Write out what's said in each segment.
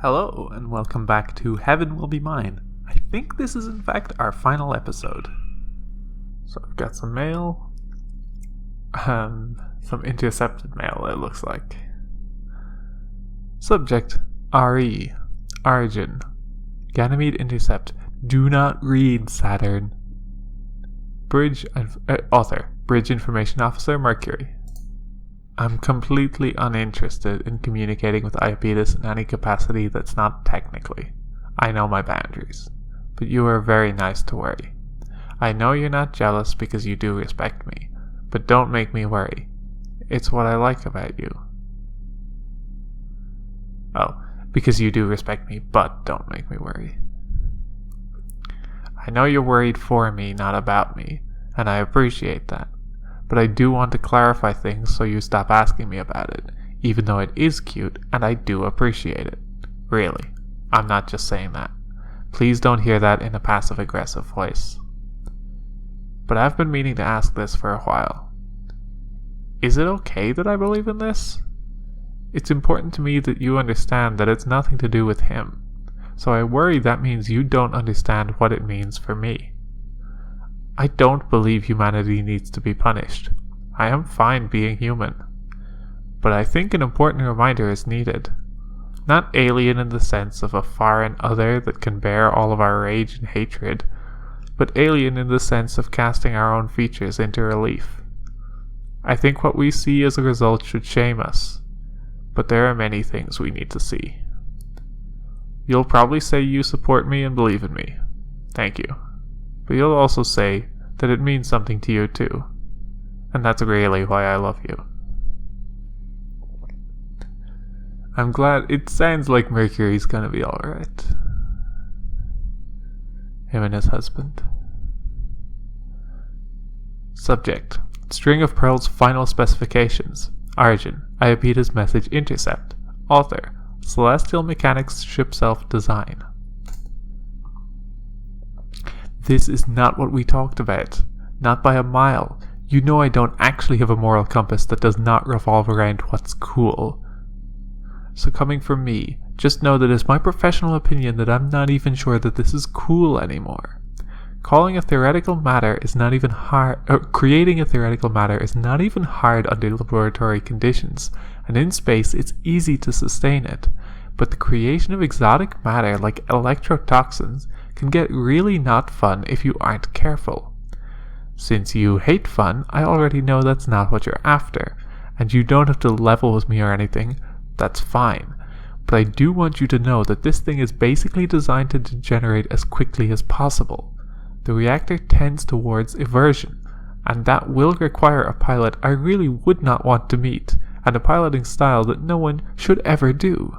Hello, and welcome back to Heaven Will Be Mine. I think this is in fact our final episode. So I've got some mail. Some intercepted mail, it looks like. Subject, RE. Origin. Ganymede Intercept. Do not read, Saturn. Author. Bridge Information Officer, Mercury. I'm completely uninterested in communicating with Iapetus in any capacity that's not technically. I know my boundaries. But you are very nice to worry. I know you're not jealous because you do respect me, but don't make me worry. It's what I like about you. Oh, because you do respect me, but don't make me worry. I know you're worried for me, not about me, and I appreciate that. But I do want to clarify things so you stop asking me about it, even though it is cute and I do appreciate it. Really, I'm not just saying that. Please don't hear that in a passive-aggressive voice. But I've been meaning to ask this for a while. Is it okay that I believe in this? It's important to me that you understand that it's nothing to do with him, so I worry that means you don't understand what it means for me. I don't believe humanity needs to be punished. I am fine being human. But I think an important reminder is needed. Not alien in the sense of a foreign other that can bear all of our rage and hatred, but alien in the sense of casting our own features into relief. I think what we see as a result should shame us, but there are many things we need to see. You'll probably say you support me and believe in me. Thank you. But you'll also say that it means something to you too. And that's really why I love you. I'm glad. It sounds like Mercury's gonna be alright. Him and his husband. Subject. String of Pearl's final specifications. Origin. Iapetus message intercept. Author. Celestial Mechanics Ship Self-Design. This is not what we talked about. Not by a mile. You know I don't actually have a moral compass that does not revolve around what's cool. So coming from me, just know that it's my professional opinion that I'm not even sure that this is cool anymore. Creating a theoretical matter is not even hard under laboratory conditions, and in space it's easy to sustain it. But the creation of exotic matter like electrotoxins can get really not fun if you aren't careful. Since you hate fun, I already know that's not what you're after, and you don't have to level with me or anything, that's fine. But I do want you to know that this thing is basically designed to degenerate as quickly as possible. The reactor tends towards eversion, and that will require a pilot I really would not want to meet, and a piloting style that no one should ever do.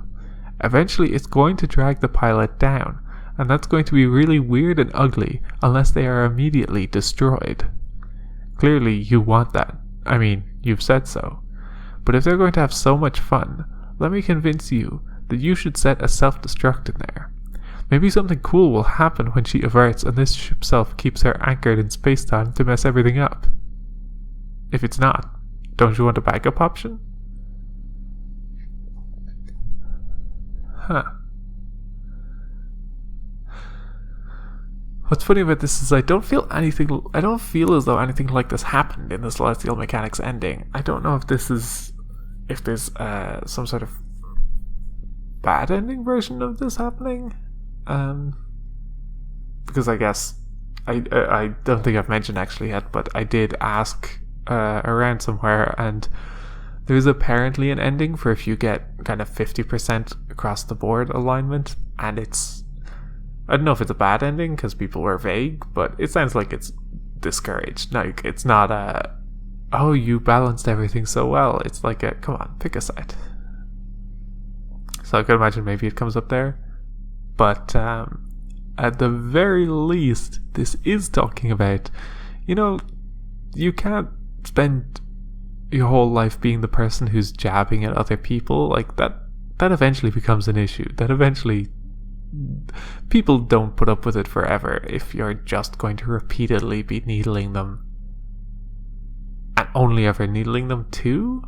Eventually it's going to drag the pilot down, and that's going to be really weird and ugly unless they are immediately destroyed. Clearly you want that. I mean, you've said so. But if they're going to have so much fun, let me convince you that you should set a self-destruct in there. Maybe something cool will happen when she everts and this ship self keeps her anchored in space-time to mess everything up. If it's not, don't you want a backup option? Huh. What's funny about this is I don't feel as though anything like this happened in the Celestial Mechanics ending. I don't know if there's some sort of bad ending version of this happening. Because I guess I don't think I've mentioned actually yet, but I did ask around somewhere, and there's apparently an ending for if you get kind of 50% across the board alignment, and I don't know if it's a bad ending because people were vague, but it sounds like it's discouraged. Like it's not oh, you balanced everything so well. It's like come on, pick a side. So I could imagine maybe it comes up there. But at the very least, this is talking about, you can't spend your whole life being the person who's jabbing at other people. Like that eventually becomes an issue. That eventually, people don't put up with it forever if you're just going to repeatedly be needling them. And only ever needling them too?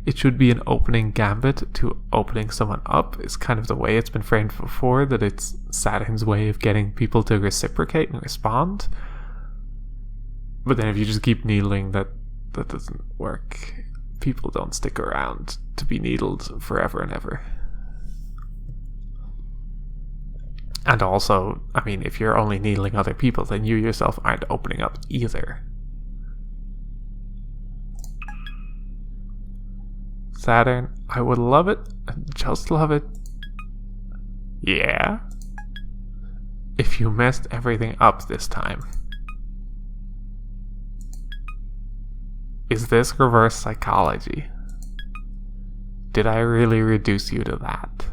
it should be an opening gambit to opening someone up, is kind of the way it's been framed before, that it's Saturn's way of getting people to reciprocate and respond. But then if you just keep needling, that doesn't work. People don't stick around to be needled forever and ever. And also, I mean, if you're only needling other people, then you yourself aren't opening up either. Saturn, I would love it, just love it. Yeah? If you messed everything up this time. Is this reverse psychology? Did I really reduce you to that?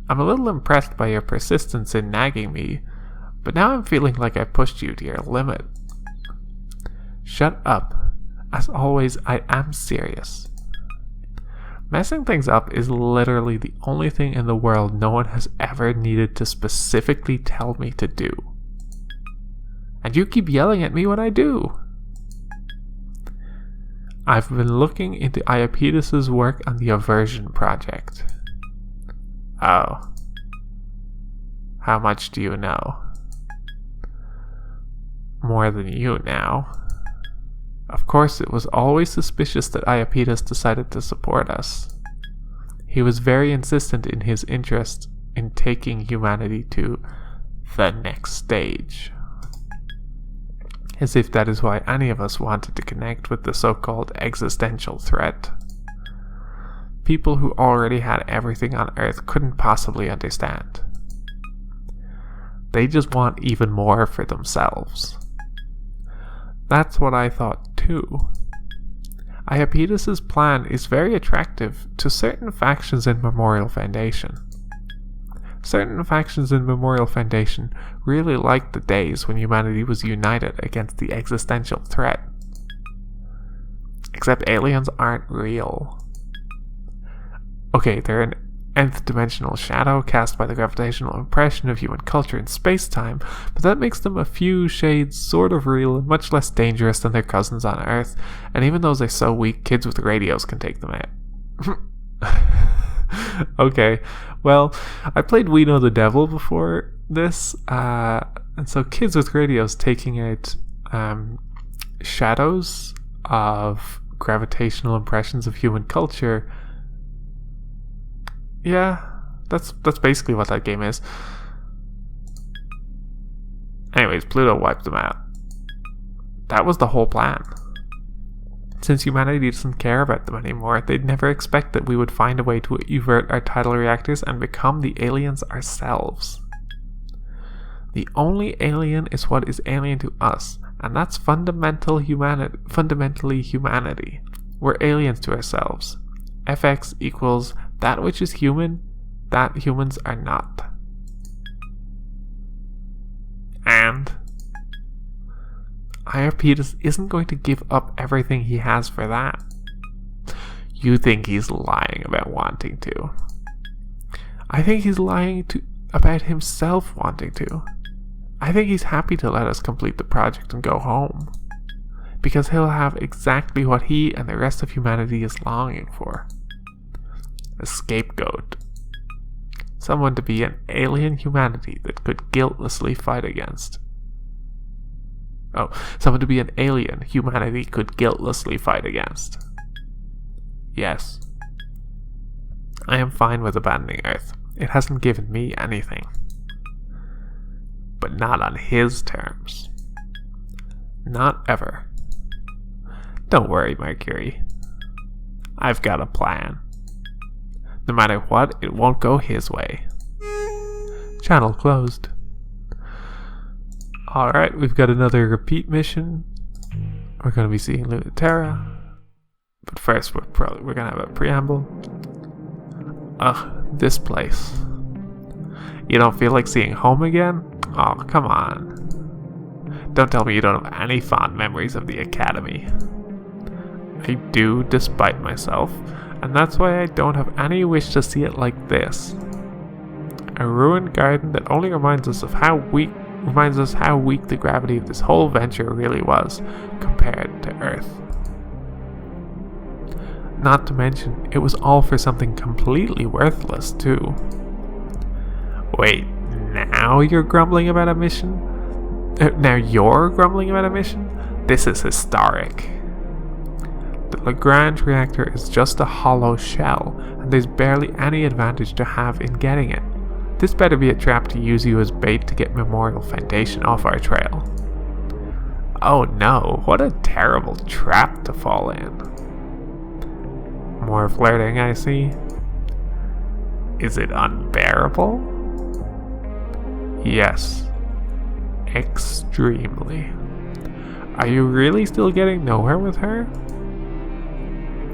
I'm a little impressed by your persistence in nagging me, but now I'm feeling like I pushed you to your limit. Shut up. As always, I am serious. Messing things up is literally the only thing in the world no one has ever needed to specifically tell me to do. And you keep yelling at me when I do. I've been looking into Iapetus' work on the Aversion Project. Oh. How much do you know? More than you now. Of course, it was always suspicious that Iapetus decided to support us. He was very insistent in his interest in taking humanity to the next stage. As if that is why any of us wanted to connect with the so-called existential threat. People who already had everything on Earth couldn't possibly understand. They just want even more for themselves. That's what I thought too. Iapetus' plan is very attractive to certain factions in Memorial Foundation. Certain factions in Memorial Foundation really liked the days when humanity was united against the existential threat. Except aliens aren't real. Okay, they're an nth dimensional shadow cast by the gravitational impression of human culture in space-time, but that makes them a few shades sort of real and much less dangerous than their cousins on Earth, and even though they're so weak, kids with radios can take them out. Okay, well, I played We Know the Devil before this, and so kids with radios taking out shadows of gravitational impressions of human culture. Yeah, that's basically what that game is. Anyways, Pluto wiped them out. That was the whole plan. Since humanity doesn't care about them anymore, they'd never expect that we would find a way to evert our tidal reactors and become the aliens ourselves. The only alien is what is alien to us, and that's fundamentally humanity. We're aliens to ourselves. Fx equals that which is human, that humans are not. And Iapetus isn't going to give up everything he has for that. You think he's lying about wanting to. I think he's lying about himself wanting to. I think he's happy to let us complete the project and go home. Because he'll have exactly what he and the rest of humanity is longing for. A scapegoat. Someone to be an alien humanity that could guiltlessly fight against. Oh, someone to be an alien humanity could guiltlessly fight against. Yes. I am fine with abandoning Earth. It hasn't given me anything. But not on his terms. Not ever. Don't worry, Mercury. I've got a plan. No matter what, it won't go his way. Channel closed. Alright, we've got another repeat mission. We're going to be seeing Lunaterra. But first, we're going to have a preamble. Ugh, this place. You don't feel like seeing home again? Oh, come on. Don't tell me you don't have any fond memories of the Academy. I do, despite myself, and that's why I don't have any wish to see it like this. A ruined garden that only reminds us how weak the gravity of this whole venture really was compared to Earth. Not to mention, it was all for something completely worthless, too. Wait, now you're grumbling about a mission? Now you're grumbling about a mission? This is historic. The Lagrange reactor is just a hollow shell, and there's barely any advantage to have in getting it. This better be a trap to use you as bait to get Memorial Foundation off our trail. Oh no, what a terrible trap to fall in. More flirting, I see. Is it unbearable? Yes. Extremely. Are you really still getting nowhere with her?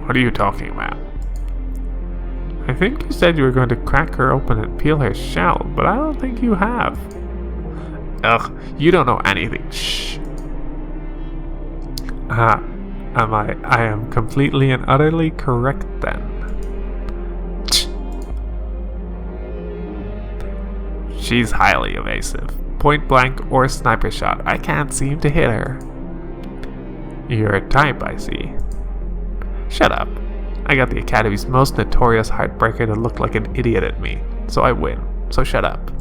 What are you talking about? I think you said you were going to crack her open and peel her shell, but I don't think you have. Ugh, you don't know anything. Shh. I am completely and utterly correct then. She's highly evasive. Point blank or sniper shot, I can't seem to hit her. You're a type, I see. Shut up. I got the Academy's most notorious heartbreaker to look like an idiot at me, so I win, so shut up.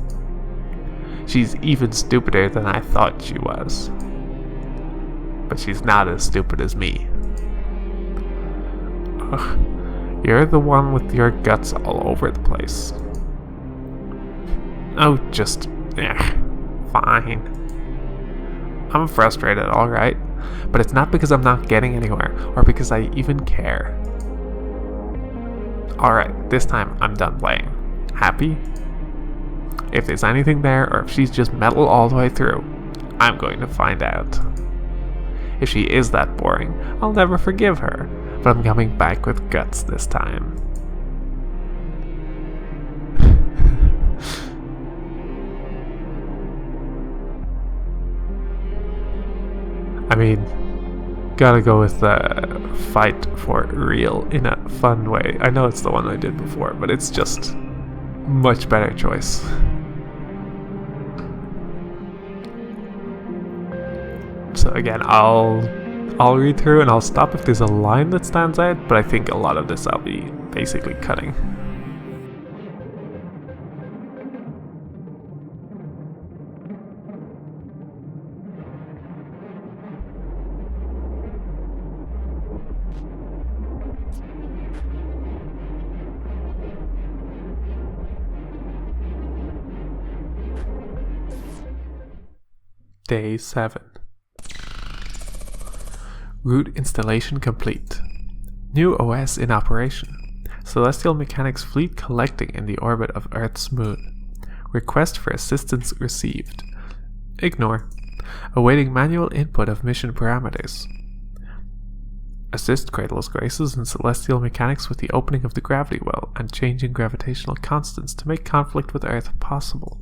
She's even stupider than I thought she was. But she's not as stupid as me. Ugh, you're the one with your guts all over the place. Oh, just, fine. I'm frustrated, alright, but it's not because I'm not getting anywhere, or because I even care. Alright, this time I'm done playing. Happy? If there's anything there, or if she's just metal all the way through, I'm going to find out. If she is that boring, I'll never forgive her, but I'm coming back with guts this time. I mean, gotta go with the fight for real in a fun way. I know it's the one I did before, but it's just much better choice. So again, I'll read through and I'll stop if there's a line that stands out, but I think a lot of this I'll be basically cutting. Day 7. Root installation complete. New OS in operation. Celestial Mechanics fleet collecting in the orbit of Earth's moon. Request for assistance received. Ignore. Awaiting manual input of mission parameters. Assist Cradle's Graces and Celestial Mechanics with the opening of the gravity well and changing gravitational constants to make conflict with Earth possible.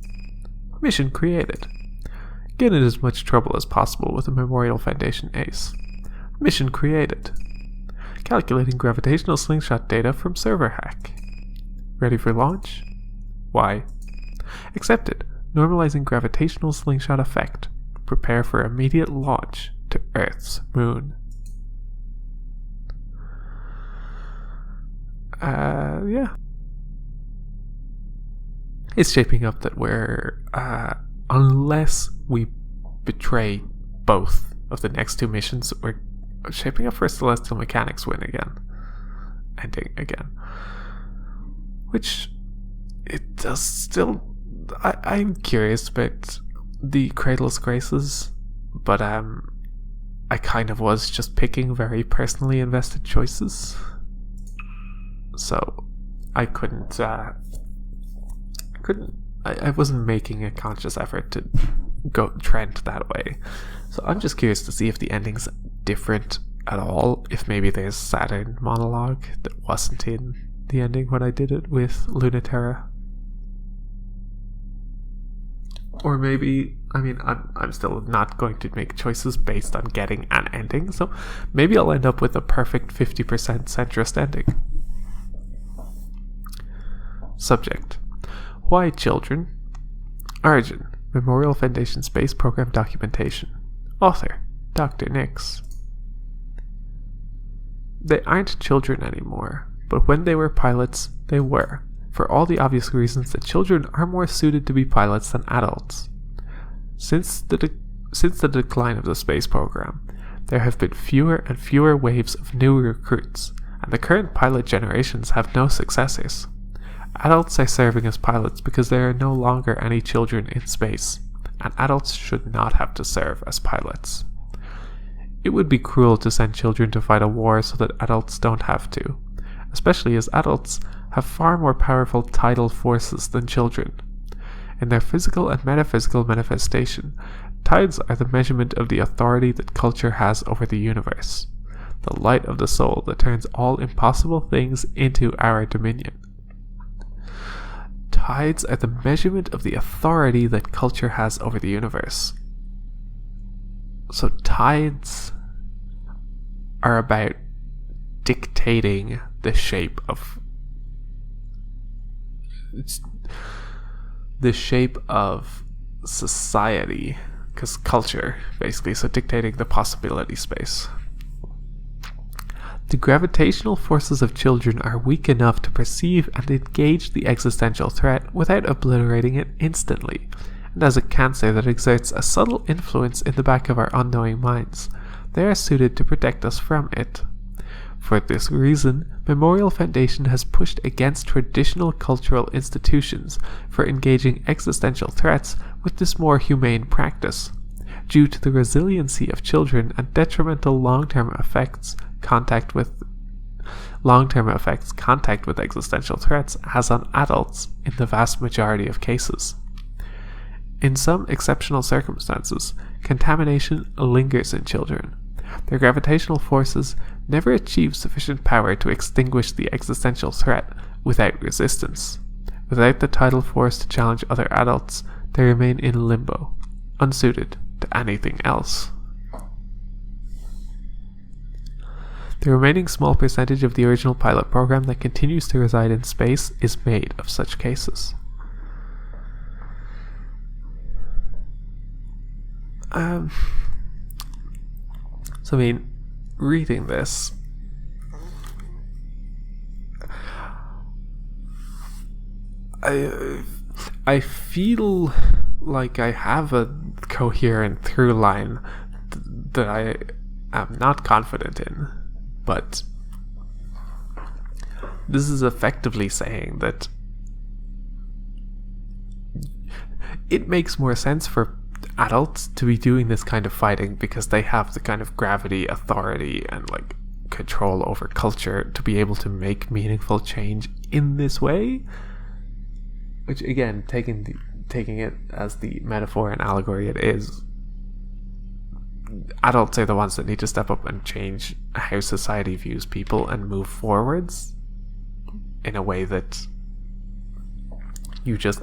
Mission created. Get in as much trouble as possible with the Memorial Foundation ace. Mission created. Calculating gravitational slingshot data from server hack. Ready for launch? Why? Accepted. Normalizing gravitational slingshot effect. Prepare for immediate launch to Earth's moon. Yeah. It's shaping up that we're, unless we betray both of the next two missions, we're shaping up for a Celestial Mechanics win again. Ending again. Which, it does still... I'm curious about the Cradle's Graces, but I kind of was just picking very personally invested choices. So, I I wasn't making a conscious effort to go trend that way. So I'm just curious to see if the ending's different at all. If maybe there's Saturn monologue that wasn't in the ending when I did it with Lunaterra. Or maybe, I mean, I'm still not going to make choices based on getting an ending. So maybe I'll end up with a perfect 50% centrist ending. Subject. Why children? Origin. Memorial Foundation Space Program Documentation. Author. Dr. Nix. They aren't children anymore, but when they were pilots, they were, for all the obvious reasons that children are more suited to be pilots than adults. Since the decline of the space program, there have been fewer and fewer waves of new recruits, and the current pilot generations have no successors. Adults are serving as pilots because there are no longer any children in space, and adults should not have to serve as pilots. It would be cruel to send children to fight a war so that adults don't have to, especially as adults have far more powerful tidal forces than children. In their physical and metaphysical manifestation, tides are the measurement of the authority that culture has over the universe, the light of the soul that turns all impossible things into our dominion. Tides are the measurement of the authority that culture has over the universe. So tides are about dictating the shape of society, because culture, basically, so dictating the possibility space. The gravitational forces of children are weak enough to perceive and engage the existential threat without obliterating it instantly, and as a cancer that exerts a subtle influence in the back of our unknowing minds, they are suited to protect us from it. For this reason, Memorial Foundation has pushed against traditional cultural institutions for engaging existential threats with this more humane practice. Due to the resiliency of children and detrimental long-term effects contact with existential threats has on adults in the vast majority of cases. In some exceptional circumstances, contamination lingers in children. Their gravitational forces never achieve sufficient power to extinguish the existential threat without resistance. Without the tidal force to challenge other adults, they remain in limbo, unsuited to anything else. The remaining small percentage of the original pilot program that continues to reside in space is made of such cases. So, reading this, I feel like I have a coherent through line that I am not confident in, but this is effectively saying that it makes more sense for adults to be doing this kind of fighting because they have the kind of gravity, authority, and control over culture to be able to make meaningful change in this way. Which, again, taking it as the metaphor and allegory it is, adults are the ones that need to step up and change how society views people and move forwards in a way that you just,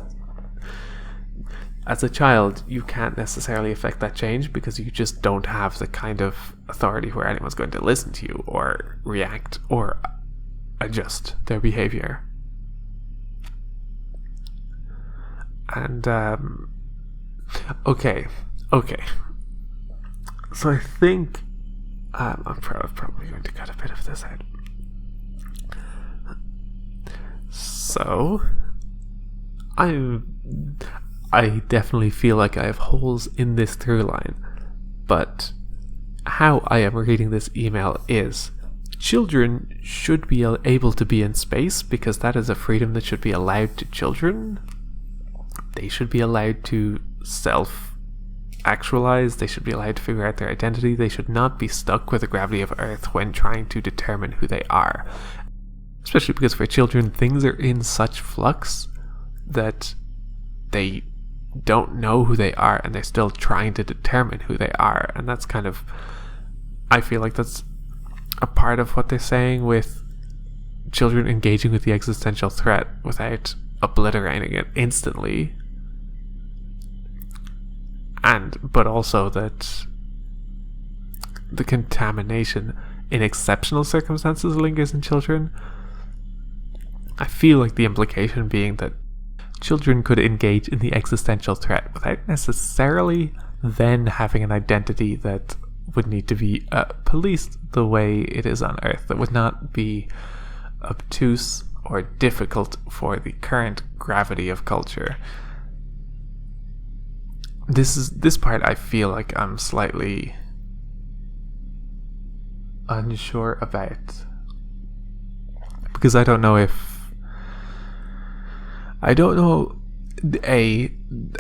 as a child, you can't necessarily affect that change because you just don't have the kind of authority where anyone's going to listen to you or react or adjust their behavior. And, okay. So I think, I'm probably going to cut a bit of this out. So, I definitely feel like I have holes in this through line, but how I am reading this email is, children should be able to be in space because that is a freedom that should be allowed to children. They should be allowed to self-actualize, they should be allowed to figure out their identity, they should not be stuck with the gravity of Earth when trying to determine who they are. Especially because for children, things are in such flux that they don't know who they are and they're still trying to determine who they are. And that's kind of, I feel like that's a part of what they're saying with children engaging with the existential threat without obliterating it instantly. But also that the contamination in exceptional circumstances lingers in children. I feel like the implication being that children could engage in the existential threat without necessarily then having an identity that would need to be policed the way it is on Earth, that would not be obtuse or difficult for the current gravity of culture. This part I feel like I'm slightly unsure about, because I don't know,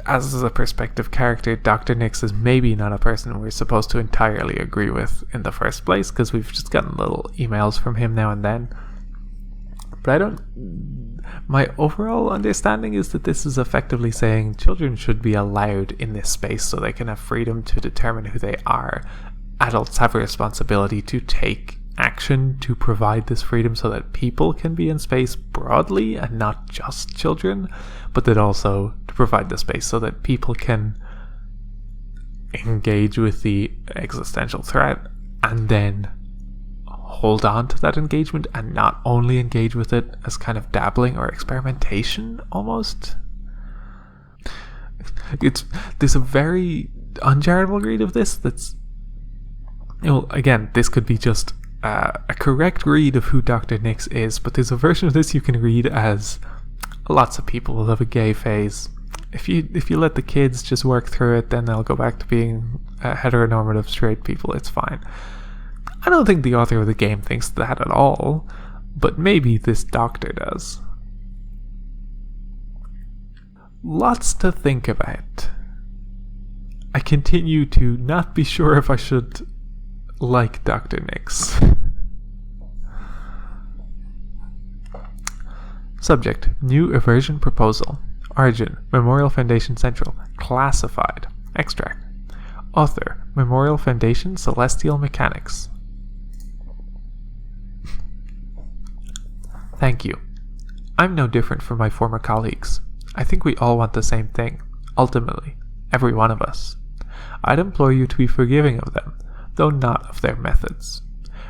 as a perspective character, Dr. Nix is maybe not a person we're supposed to entirely agree with in the first place, because we've just gotten little emails from him now and then. But my overall understanding is that this is effectively saying children should be allowed in this space so they can have freedom to determine who they are. Adults have a responsibility to take action to provide this freedom so that people can be in space broadly and not just children, but that also to provide the space so that people can engage with the existential threat and then hold on to that engagement and not only engage with it as kind of dabbling or experimentation almost. There's a very uncharitable read of this that's, again, this could be just a correct read of who Dr. Nix is, but there's a version of this you can read as lots of people will have a gay phase. If you let the kids just work through it, then they'll go back to being heteronormative straight people. It's fine. I don't think the author of the game thinks that at all, but maybe this doctor does. Lots to think about. I continue to not be sure if I should like Dr. Nix. Subject: New Aversion Proposal. Origin: Memorial Foundation Central. Classified. Extract. Author: Memorial Foundation Celestial Mechanics. Thank you. I'm no different from my former colleagues. I think we all want the same thing, ultimately, every one of us. I'd implore you to be forgiving of them, though not of their methods.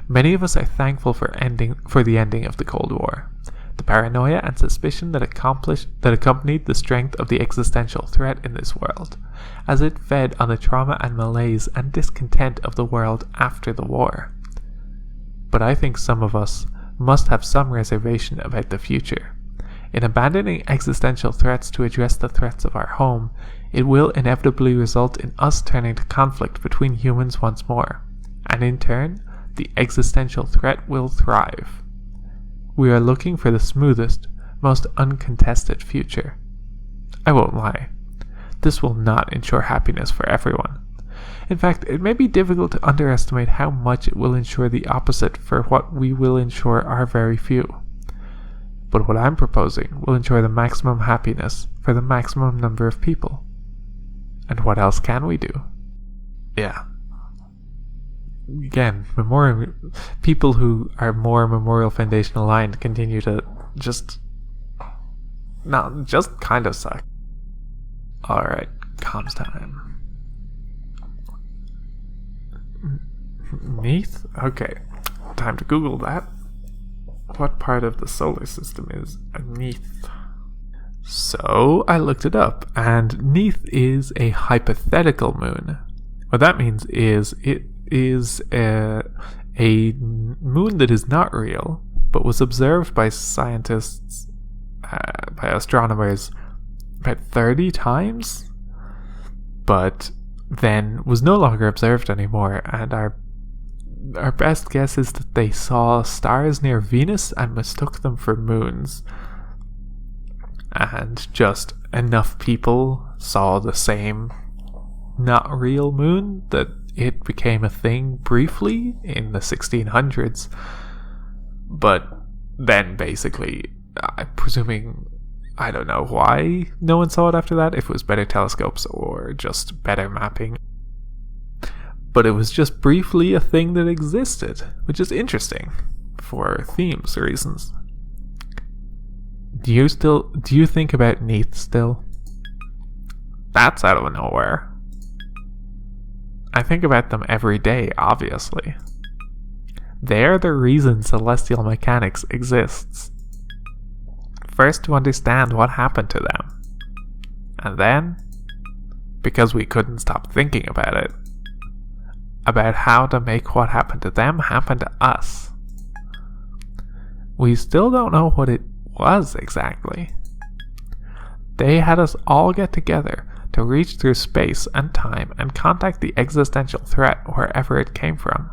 Many of us are thankful for the ending of the Cold War. The paranoia and suspicion that accompanied the strength of the existential threat in this world, as it fed on the trauma and malaise and discontent of the world after the war. But I think some of us must have some reservation about the future. In abandoning existential threats to address the threats of our home, it will inevitably result in us turning to conflict between humans once more, and in turn, the existential threat will thrive. We are looking for the smoothest, most uncontested future. I won't lie. This will not ensure happiness for everyone. In fact, it may be difficult to underestimate how much it will ensure the opposite for what we will ensure are very few. But what I'm proposing will ensure the maximum happiness for the maximum number of people. And what else can we do? Yeah. Again, people who are more Memorial Foundation aligned continue to just kind of suck. Alright, comms time. Neath? Okay, time to Google that. What part of the solar system is Neath? So I looked it up, and Neath is a hypothetical moon. What that means is it is a moon that is not real, but was observed by scientists, by astronomers, about 30 times, but then was no longer observed anymore, and our best guess is that they saw stars near Venus and mistook them for moons. And just enough people saw the same not real moon that it became a thing briefly in the 1600s. But then basically, I don't know why no one saw it after that, if it was better telescopes or just better mapping. But it was just briefly a thing that existed, which is interesting for themes reasons. Do you think about Neath still? That's out of nowhere. I think about them every day, obviously. They're the reason celestial mechanics exists. First to understand what happened to them. And then, because we couldn't stop thinking about it, about how to make what happened to them happen to us. We still don't know what it was exactly. They had us all get together to reach through space and time and contact the existential threat wherever it came from,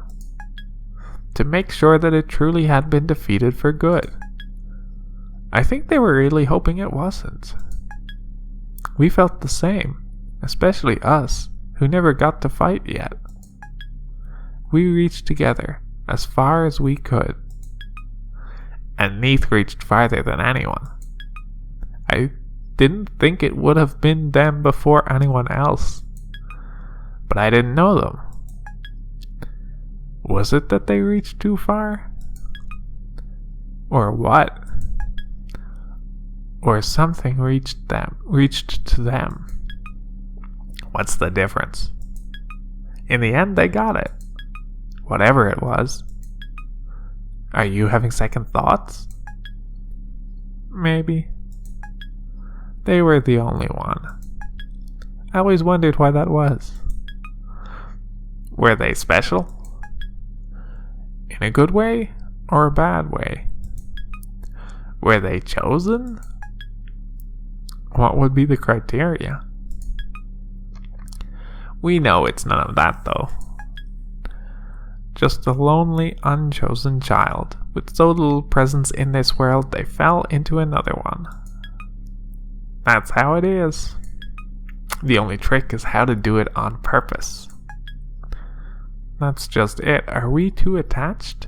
to make sure that it truly had been defeated for good. I think they were really hoping it wasn't. We felt the same, especially us, who never got to fight yet. We reached together as far as we could, and Neith reached farther than anyone. I didn't think it would have been them before anyone else, but I didn't know them. Was it that they reached too far? Or what? Or something reached to them? What's the difference? In the end, they got it. Whatever it was. Are you having second thoughts? Maybe. They were the only one. I always wondered why that was. Were they special? In a good way or a bad way? Were they chosen? What would be the criteria? We know it's none of that, though. Just a lonely, unchosen child with so little presence in this world they fell into another one. That's how it is. The only trick is how to do it on purpose. That's just it. Are we too attached?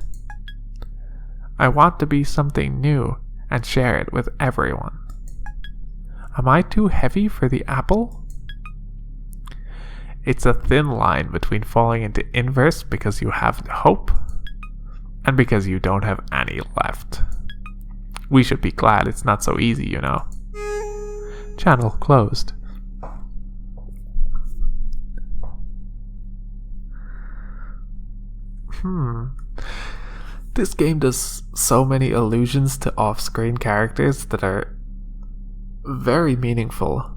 I want to be something new and share it with everyone. Am I too heavy for the apple? It's a thin line between falling into inverse because you have hope and because you don't have any left. We should be glad it's not so easy, you know. Channel closed. This game does so many allusions to off-screen characters that are very meaningful.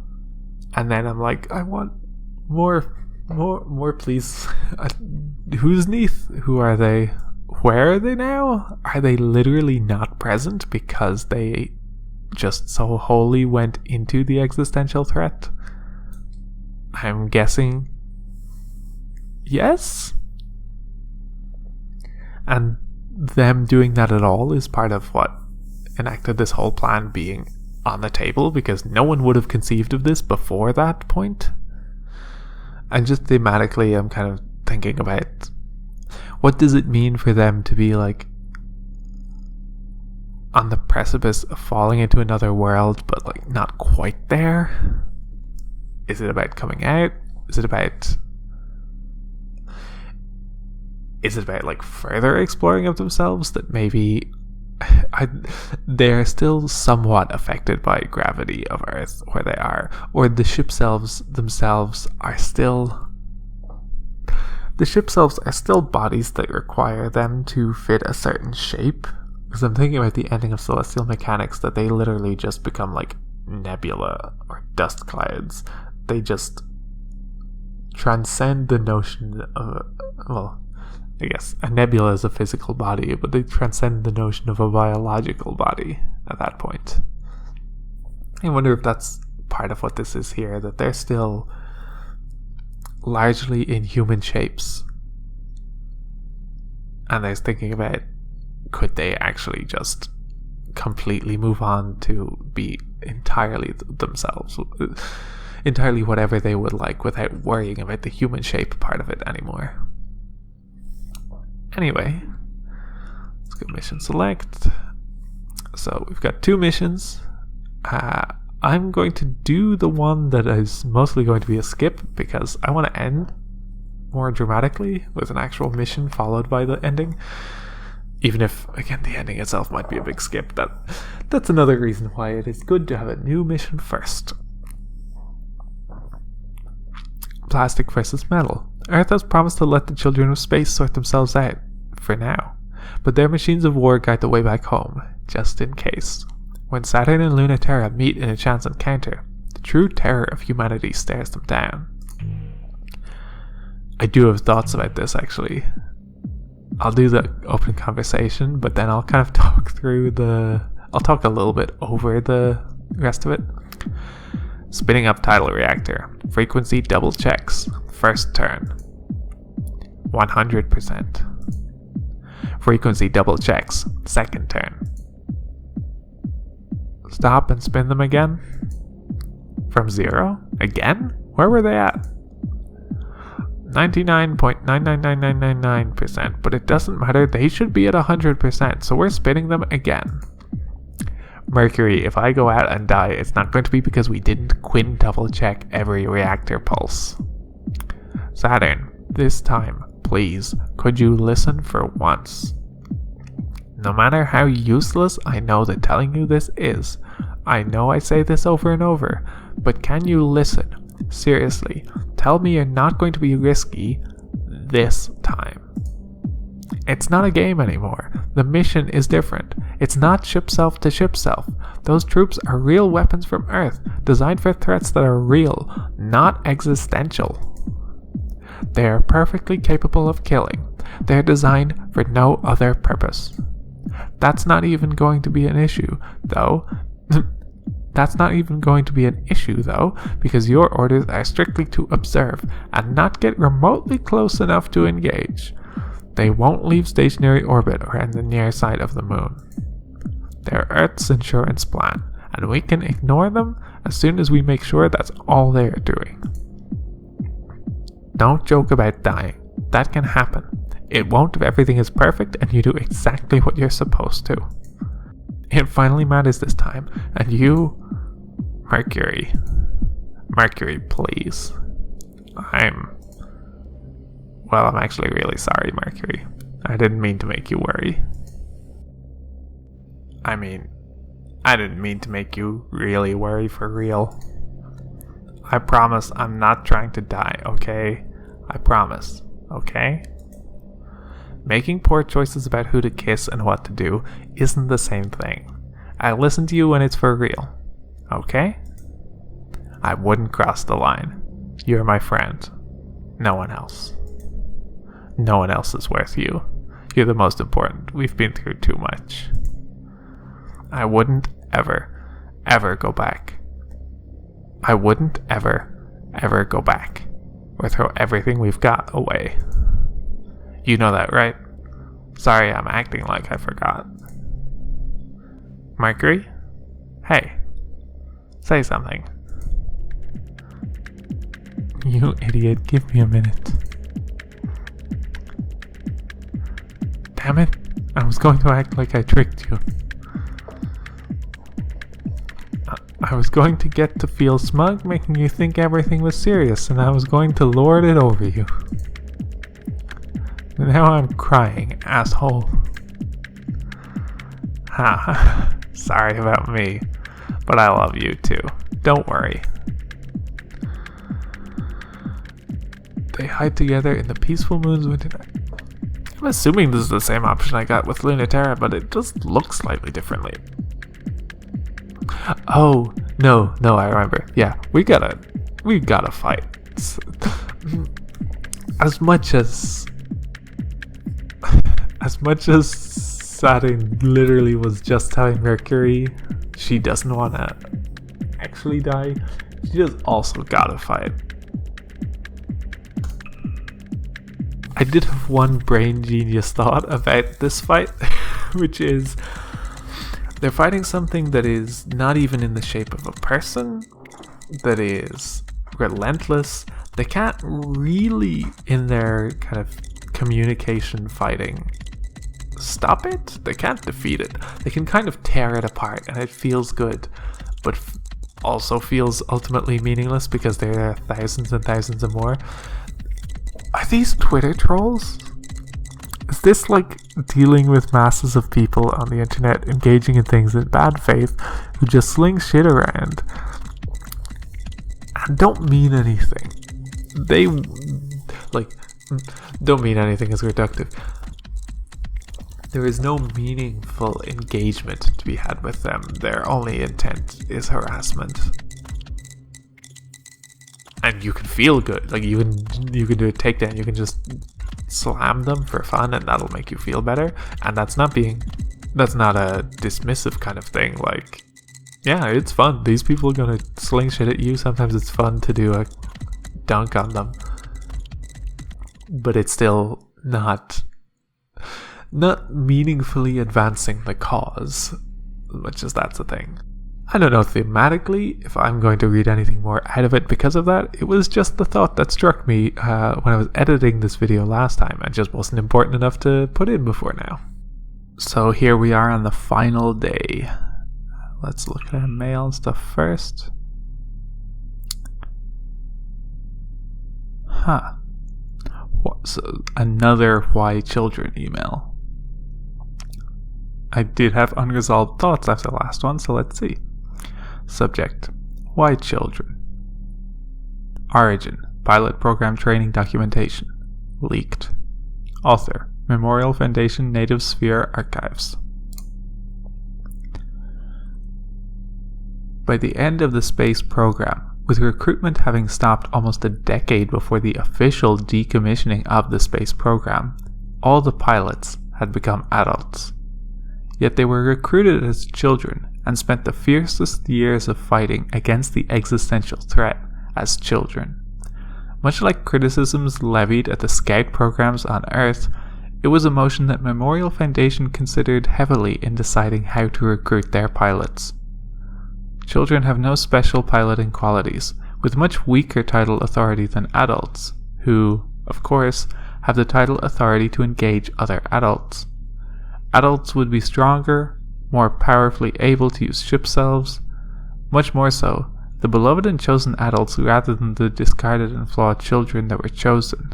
And then I'm like, I want more, please. Who's Neith? Who are they? Where are they now? Are they literally not present because they just so wholly went into the existential threat? I'm guessing yes. And them doing that at all is part of what enacted this whole plan being on the table, because no one would have conceived of this before that point. And just thematically, I'm kind of thinking about what does it mean for them to be like on the precipice of falling into another world, but like not quite there? Is it about coming out? Is it about like further exploring of themselves, that maybe they're still somewhat affected by gravity of Earth where they are, or the ship selves themselves are still bodies that require them to fit a certain shape? Because I'm thinking about the ending of Celestial Mechanics, that they literally just become like nebula or dust clouds. They just transcend the notion of, well, I guess a nebula is a physical body, but they transcend the notion of a biological body at that point. I wonder if that's part of what this is here, that they're still largely in human shapes. And I was thinking about, could they actually just completely move on to be entirely themselves, entirely whatever they would like, without worrying about the human shape part of it anymore? Anyway, let's go mission select. So we've got 2 missions. I'm going to do the one that is mostly going to be a skip, because I want to end more dramatically with an actual mission followed by the ending. Even if, again, the ending itself might be a big skip. That's another reason why it is good to have a new mission first. Plastic versus metal. Earth has promised to let the children of space sort themselves out, for now, but their machines of war guide the way back home, just in case. When Saturn and Lunaterra meet in a chance encounter, the true terror of humanity stares them down. I do have thoughts about this actually. I'll do the open conversation, but then I'll kind of talk I'll talk a little bit over the rest of it. Spinning up tidal reactor. Frequency double checks. First turn. 100%. Frequency double checks. Second turn. Stop and spin them again. From 0? Again? Where were they at? 99.999999%, but it doesn't matter, they should be at 100%, so we're spinning them again. Mercury, if I go out and die, it's not going to be because we didn't quintuple check every reactor pulse. Saturn, this time, please, could you listen for once? No matter how useless I know that telling you this is, I know I say this over and over, but can you listen? Seriously, tell me you're not going to be risky this time. It's not a game anymore. The mission is different. It's not ship self to ship self. Those troops are real weapons from Earth, designed for threats that are real, not existential. They are perfectly capable of killing. They are designed for no other purpose. That's not even going to be an issue, though. Because your orders are strictly to observe and not get remotely close enough to engage. They won't leave stationary orbit or in the near side of the moon. They're Earth's insurance plan, and we can ignore them as soon as we make sure that's all they are doing. Don't joke about dying. That can happen. It won't if everything is perfect and you do exactly what you're supposed to. It finally matters this time, and you... Mercury, please. I'm actually really sorry, Mercury. I didn't mean to make you worry. I didn't mean to make you really worry for real. I promise I'm not trying to die, okay? I promise, okay? Making poor choices about who to kiss and what to do isn't the same thing. I listen to you when it's for real, okay? I wouldn't cross the line. You're my friend. No one else. No one else is worth you. You're the most important. We've been through too much. I wouldn't ever go back. I wouldn't ever go back or throw everything we've got away. You know that, right? Sorry, I'm acting like I forgot. Mercury? Hey. Say something. You idiot, give me a minute. Damn it, I was going to act like I tricked you. I was going to get to feel smug, making you think everything was serious, and I was going to lord it over you. And now I'm crying, asshole. Ha, sorry about me, but I love you too. Don't worry. They hide together in the peaceful moon's winter night. I'm assuming this is the same option I got with Lunaterra, but it just looks slightly differently. Oh, no, I remember. Yeah, we gotta fight. As much as Saturn literally was just telling Mercury she doesn't want to actually die, she just also gotta fight. I did have one brain genius thought about this fight, which is they're fighting something that is not even in the shape of a person, that is relentless. They can't really, in their kind of communication fighting, stop it. They can't defeat it. They can kind of tear it apart, and it feels good, but also feels ultimately meaningless because there are thousands and thousands of more. Are these Twitter trolls? Is this like dealing with masses of people on the internet engaging in things in bad faith who just sling shit around and don't mean anything? They don't mean anything as reductive. There is no meaningful engagement to be had with them. Their only intent is harassment. and you can feel good. Like you can do a takedown, you can just slam them for fun, and that'll make you feel better. And that's not a dismissive kind of thing. Like, yeah, it's fun. These people are gonna sling shit at you. Sometimes it's fun to do a dunk on them, but it's still not meaningfully advancing the cause, much as that's a thing. I don't know thematically if I'm going to read anything more out of it because of that. It was just the thought that struck me when I was editing this video last time, and just wasn't important enough to put in before now. So here we are on the final day. Let's look at mail and stuff first. So another why children email. I did have unresolved thoughts after the last one, so let's see. Subject: why children? Origin: pilot program training documentation. Leaked. Author: Memorial Foundation Native Sphere Archives. By the end of the space program, with recruitment having stopped almost a decade before the official decommissioning of the space program, all the pilots had become adults. Yet they were recruited as children and spent the fiercest years of fighting against the existential threat as children. Much like criticisms levied at the Scout programs on Earth, it was a motion that Memorial Foundation considered heavily in deciding how to recruit their pilots. Children have no special piloting qualities, with much weaker title authority than adults, who, of course, have the title authority to engage other adults. Adults would be stronger, more powerfully able to use ship selves, much more so, the beloved and chosen adults rather than the discarded and flawed children that were chosen.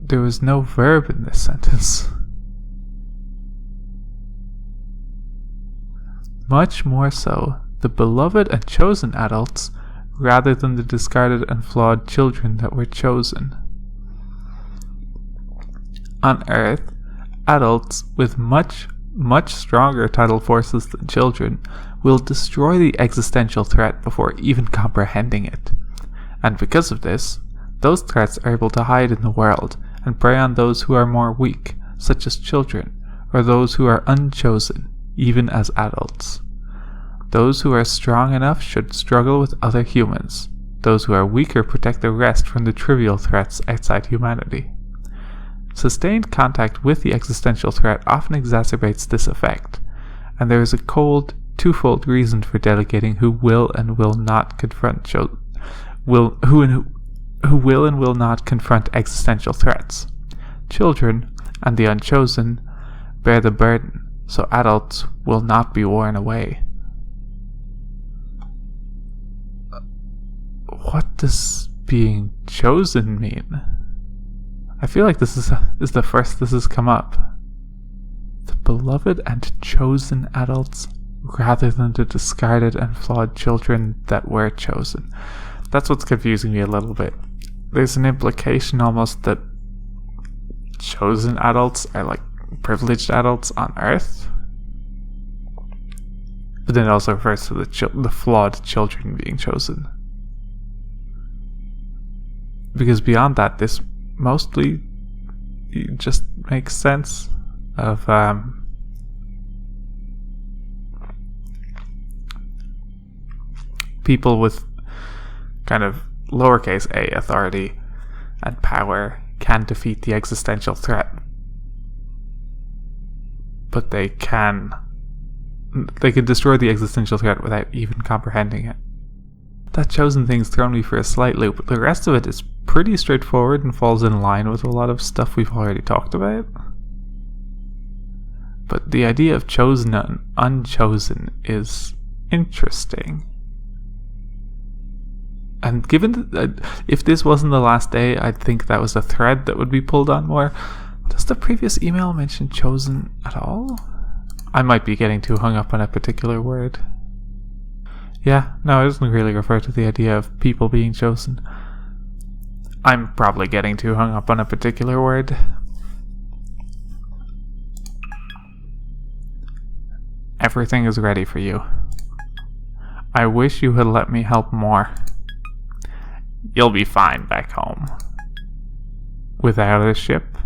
There was no verb in this sentence. Much more so, the beloved and chosen adults rather than the discarded and flawed children that were chosen. On Earth, adults with much stronger tidal forces than children will destroy the existential threat before even comprehending it. And because of this, those threats are able to hide in the world and prey on those who are more weak, such as children, or those who are unchosen, even as adults. Those who are strong enough should struggle with other humans. Those who are weaker protect the rest from the trivial threats outside humanity. Sustained contact with the existential threat often exacerbates this effect, and there is a cold, twofold reason for delegating who will and will not confront who will and will not confront existential threats. Children and the unchosen bear the burden, so adults will not be worn away. What does being chosen mean? I feel like this is the first this has come up. The beloved and chosen adults rather than the discarded and flawed children that were chosen. That's what's confusing me a little bit. There's an implication almost that chosen adults are like privileged adults on Earth, but then it also refers to the flawed children being chosen. Because beyond that, this mostly just makes sense of people with kind of lowercase a authority and power can defeat the existential threat, but they can destroy the existential threat without even comprehending it. That chosen thing's thrown me for a slight loop. The rest of it is pretty straightforward and falls in line with a lot of stuff we've already talked about. But the idea of chosen and unchosen is interesting. And given that if this wasn't the last day, I'd think that was a thread that would be pulled on more. Does the previous email mention chosen at all? I might be getting too hung up on a particular word. Yeah, no, it doesn't really refer to the idea of people being chosen. I'm probably getting too hung up on a particular word. Everything is ready for you. I wish you had let me help more. You'll be fine back home. Without a ship?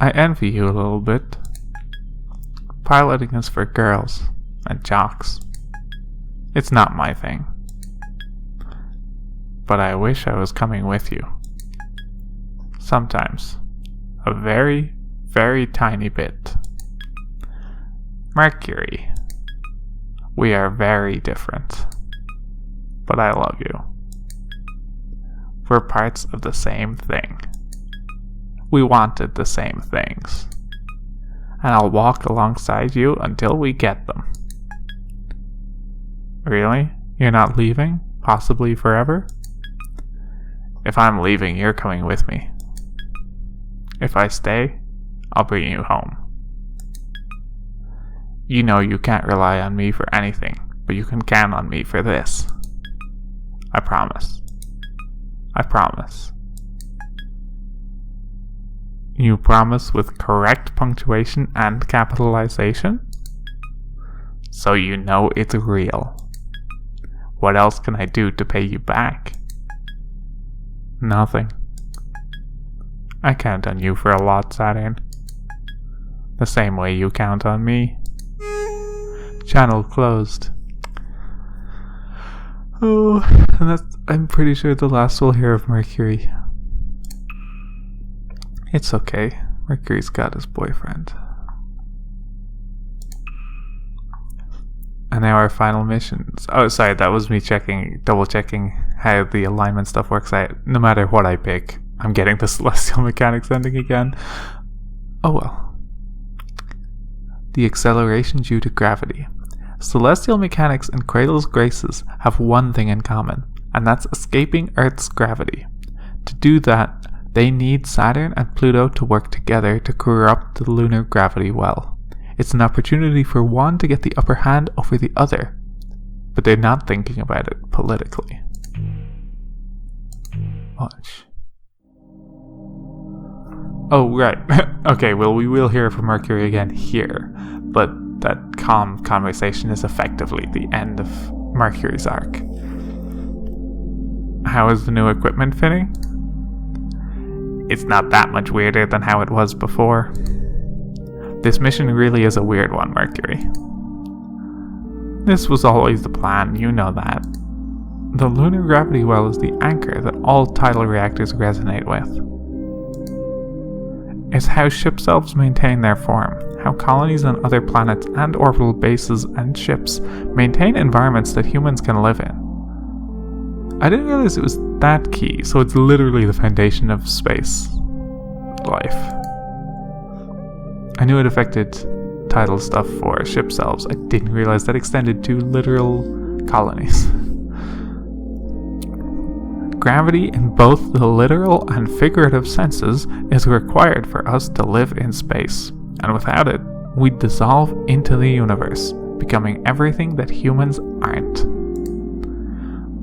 I envy you a little bit. Piloting is for girls and jocks. It's not my thing. But I wish I was coming with you. Sometimes. A very, very tiny bit. Mercury. We are very different. But I love you. We're parts of the same thing. We wanted the same things. And I'll walk alongside you until we get them. Really? You're not leaving? Possibly forever? If I'm leaving, you're coming with me. If I stay, I'll bring you home. You know you can't rely on me for anything, but you can count on me for this. I promise. I promise. You promise with correct punctuation and capitalization? So you know it's real. What else can I do to pay you back? Nothing. I count on you for a lot, Saturn. The same way you count on me. Channel closed. Oh, and that's, I'm pretty sure, the last we'll hear of Mercury. It's okay. Mercury's got his boyfriend. And now our final missions. Oh, sorry, that was me double checking how the alignment stuff works out. No matter what I pick, I'm getting the celestial mechanics ending again. Oh well. The acceleration due to gravity. Celestial mechanics and Cradle's graces have one thing in common, and that's escaping Earth's gravity. To do that, they need Saturn and Pluto to work together to corrupt the lunar gravity well. It's an opportunity for one to get the upper hand over the other, but they're not thinking about it politically. Watch. Oh, right. Okay, well, we will hear from Mercury again here, but that calm conversation is effectively the end of Mercury's arc. How is the new equipment fitting? It's not that much weirder than how it was before. This mission really is a weird one, Mercury. This was always the plan, you know that. The lunar gravity well is the anchor that all tidal reactors resonate with. It's how ship selves maintain their form, how colonies on other planets and orbital bases and ships maintain environments that humans can live in. I didn't realize it was that key, so it's literally the foundation of space life. I knew it affected tidal stuff for ship selves. I didn't realize that extended to literal colonies. Gravity in both the literal and figurative senses is required for us to live in space, and without it, we'd dissolve into the universe, becoming everything that humans aren't.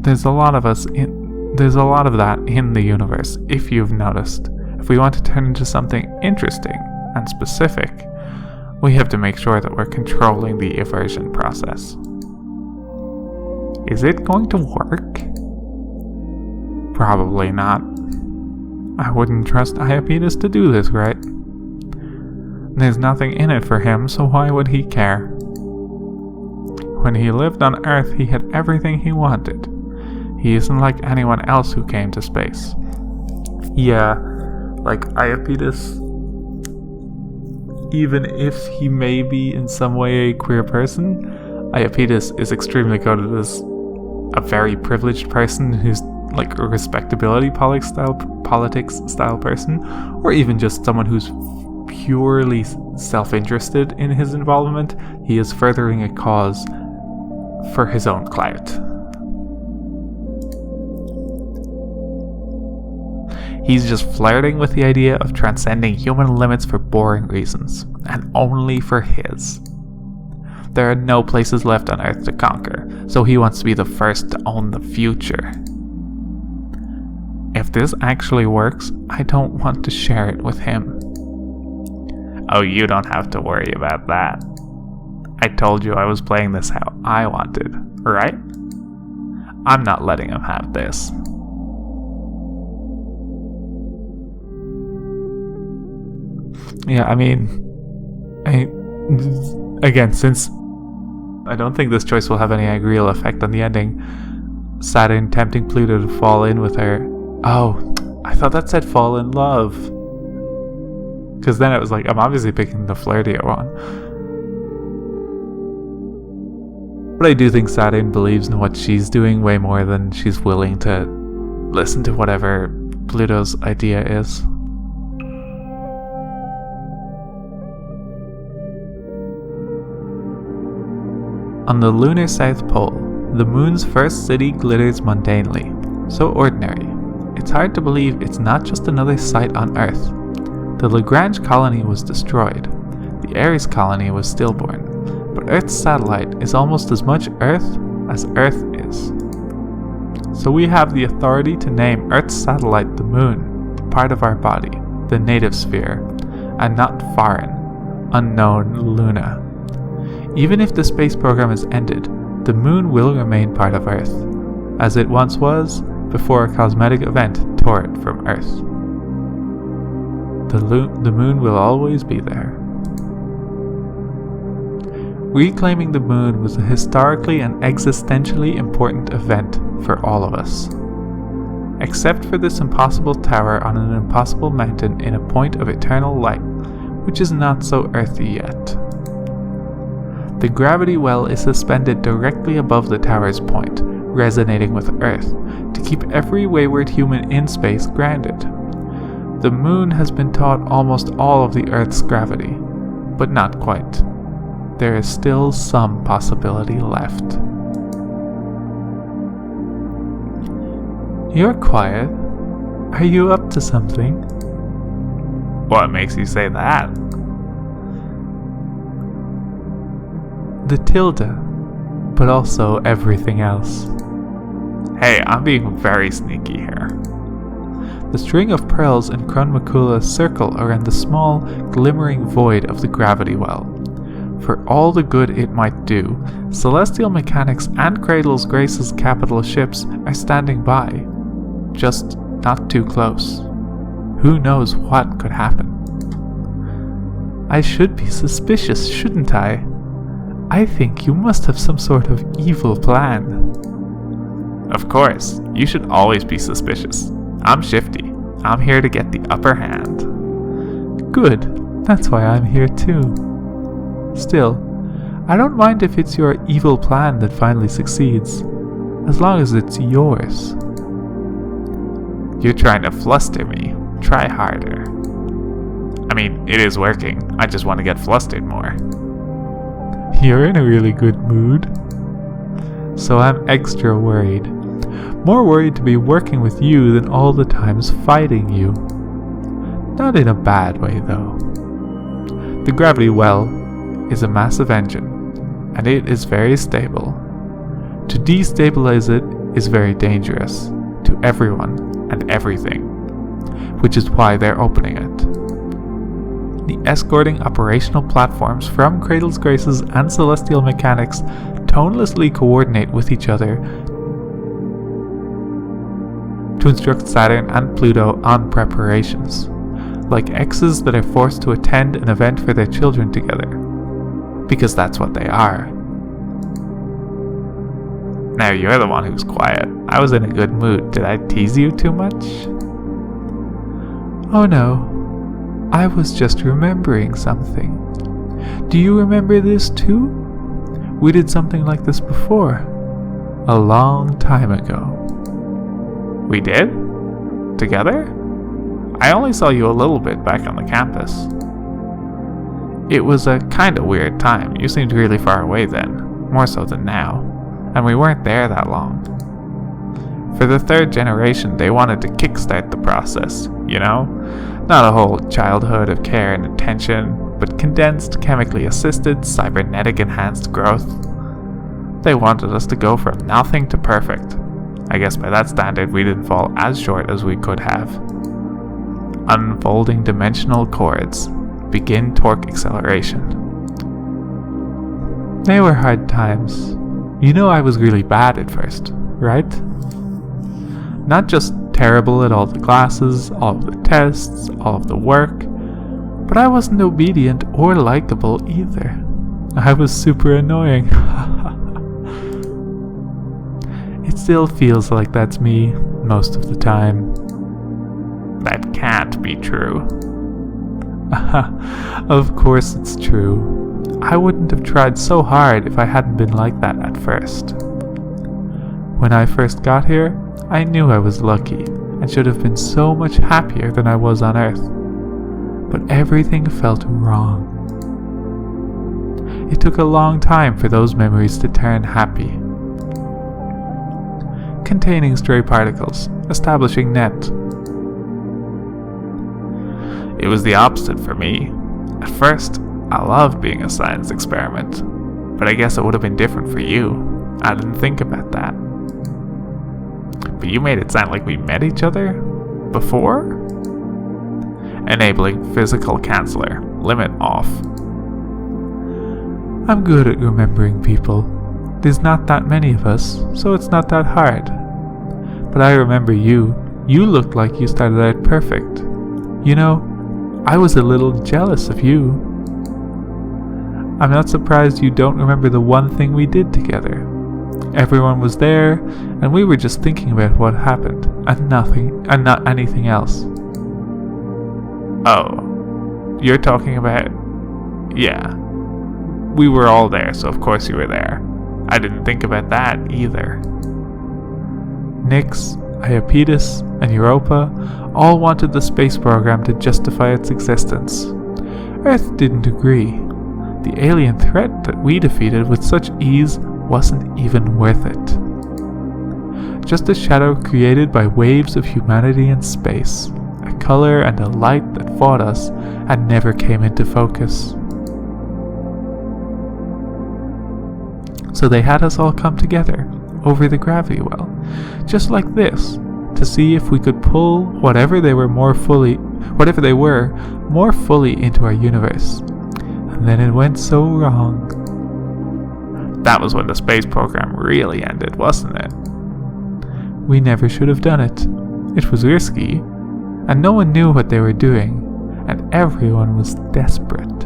There's a lot of that in the universe, if you've noticed. If we want to turn into something interesting and specific, we have to make sure that we're controlling the eversion process. Is it going to work? Probably not. I wouldn't trust Iapetus to do this, right? There's nothing in it for him, so why would he care? When he lived on Earth, he had everything he wanted. He isn't like anyone else who came to space. Yeah, like Iapetus, even if he may be in some way a queer person, Iapetus is extremely coded as a very privileged person who's like a respectability politics style person, or even just someone who's purely self-interested in his involvement. He is furthering a cause for his own clout. He's just flirting with the idea of transcending human limits for boring reasons, and only for his. There are no places left on Earth to conquer, so he wants to be the first to own the future. If this actually works, I don't want to share it with him. Oh, you don't have to worry about that. I told you I was playing this how I wanted, right? I'm not letting him have this. Yeah, again, since I don't think this choice will have any real effect on the ending, Saturn tempting Pluto to fall in with her. Oh, I thought that said fall in love. Because then it was like, I'm obviously picking the flirtier one. But I do think Saturn believes in what she's doing way more than she's willing to listen to whatever Pluto's idea is. On the lunar South Pole, the moon's first city glitters mundanely, so ordinary. It's hard to believe it's not just another site on Earth. The Lagrange colony was destroyed. The Ares colony was stillborn, but Earth's satellite is almost as much Earth as Earth is. So we have the authority to name Earth's satellite the Moon, part of our body, the native sphere, and not foreign, unknown Luna. Even if the space program is ended, the Moon will remain part of Earth, as it once was before a cosmetic event tore it from Earth. The Moon will always be there. Reclaiming the Moon was a historically and existentially important event for all of us. Except for this impossible tower on an impossible mountain in a point of eternal light, which is not so earthy yet. The gravity well is suspended directly above the tower's point, resonating with Earth, to keep every wayward human in space grounded. The Moon has been taught almost all of the Earth's gravity, but not quite. There is still some possibility left. You're quiet. Are you up to something? What makes you say that? The tilde, but also everything else. Hey, I'm being very sneaky here. The string of pearls in Crun Makula circle around the small, glimmering void of the gravity well. For all the good it might do, Celestial Mechanics and Cradle's Grace's capital ships are standing by. Just not too close. Who knows what could happen? I should be suspicious, shouldn't I? I think you must have some sort of evil plan. Of course, you should always be suspicious. I'm shifty. I'm here to get the upper hand. Good, that's why I'm here too. Still, I don't mind if it's your evil plan that finally succeeds, as long as it's yours. You're trying to fluster me. Try harder. I mean, it is working. I just want to get flustered more. You're in a really good mood. So I'm extra worried. More worried to be working with you than all the times fighting you. Not in a bad way, though. The gravity well is a massive engine, and it is very stable. To destabilize it is very dangerous, to everyone and everything, which is why they're opening it. The escorting operational platforms from Cradle's Graces and Celestial Mechanics tonelessly coordinate with each other to instruct Saturn and Pluto on preparations, like exes that are forced to attend an event for their children together, because that's what they are. Now you're the one who's quiet. I was in a good mood. Did I tease you too much? Oh no. I was just remembering something. Do you remember this too? We did something like this before. A long time ago. We did? Together? I only saw you a little bit back on the campus. It was a kinda weird time. You seemed really far away then, more so than now, and we weren't there that long. For the third generation, they wanted to kickstart the process, you know? Not a whole childhood of care and attention, but condensed, chemically assisted, cybernetic enhanced growth. They wanted us to go from nothing to perfect. I guess by that standard, we didn't fall as short as we could have. Unfolding dimensional chords. Begin torque acceleration. They were hard times. You know I was really bad at first, right? Not just terrible at all the classes, all of the tests, all of the work, but I wasn't obedient or likable either. I was super annoying. It still feels like that's me most of the time. That can't be true. Of course it's true. I wouldn't have tried so hard if I hadn't been like that at first. When I first got here, I knew I was lucky and should have been so much happier than I was on Earth. But everything felt wrong. It took a long time for those memories to turn happy. Containing stray particles, establishing net. It was the opposite for me. At first, I loved being a science experiment, but I guess it would have been different for you. I didn't think about that. But you made it sound like we met each other before? Enabling physical canceller. Limit off. I'm good at remembering people. There's not that many of us, so it's not that hard. But I remember you. You looked like you started out perfect. You know, I was a little jealous of you. I'm not surprised you don't remember the one thing we did together. Everyone was there, and we were just thinking about what happened, and not anything else. Oh, you're talking about... Yeah. We were all there, so of course you were there. I didn't think about that either. Nyx, Iapetus, and Europa all wanted the space program to justify its existence. Earth didn't agree. The alien threat that we defeated with such ease wasn't even worth it. Just a shadow created by waves of humanity and space, a color and a light that fought us and never came into focus. So they had us all come together over the gravity well, just like this, to see if we could pull whatever they were more fully into our universe. And then it went so wrong. That was when the space program really ended, wasn't it? We never should have done it. It was risky, and no one knew what they were doing, and everyone was desperate.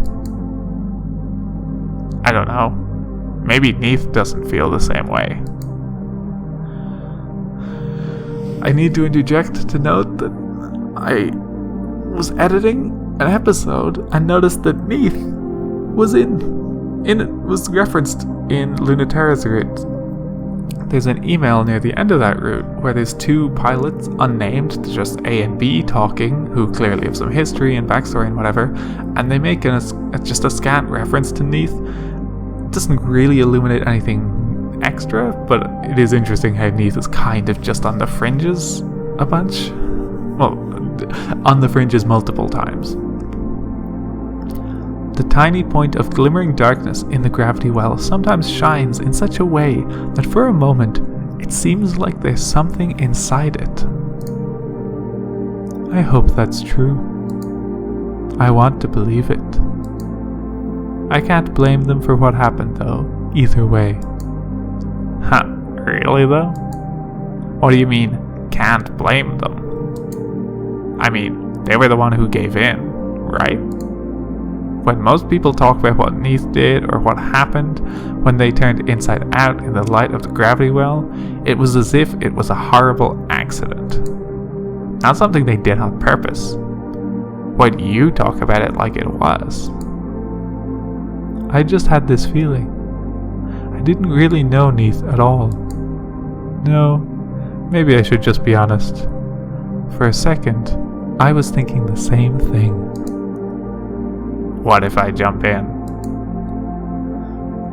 I don't know. Maybe Neith doesn't feel the same way. I need to interject to note that I was editing an episode and noticed that Neith was was referenced in Lunatara's route. There's an email near the end of that route where there's two pilots, unnamed, just A and B, talking, who clearly have some history and backstory and whatever, and they make just a scant reference to Neith. It doesn't really illuminate anything extra, but it is interesting how Neith is kind of just on the fringes a bunch. Well, on the fringes multiple times. The tiny point of glimmering darkness in the gravity well sometimes shines in such a way that for a moment it seems like there's something inside it. I hope that's true. I want to believe it. I can't blame them for what happened though, either way. Huh, really though? What do you mean, can't blame them? I mean, they were the one who gave in, right? When most people talk about what Neith did or what happened when they turned inside out in the light of the gravity well, it was as if it was a horrible accident. Not something they did on purpose. Why do you talk about it like it was? I just had this feeling. I didn't really know Neith at all. No, maybe I should just be honest. For a second, I was thinking the same thing. What if I jump in?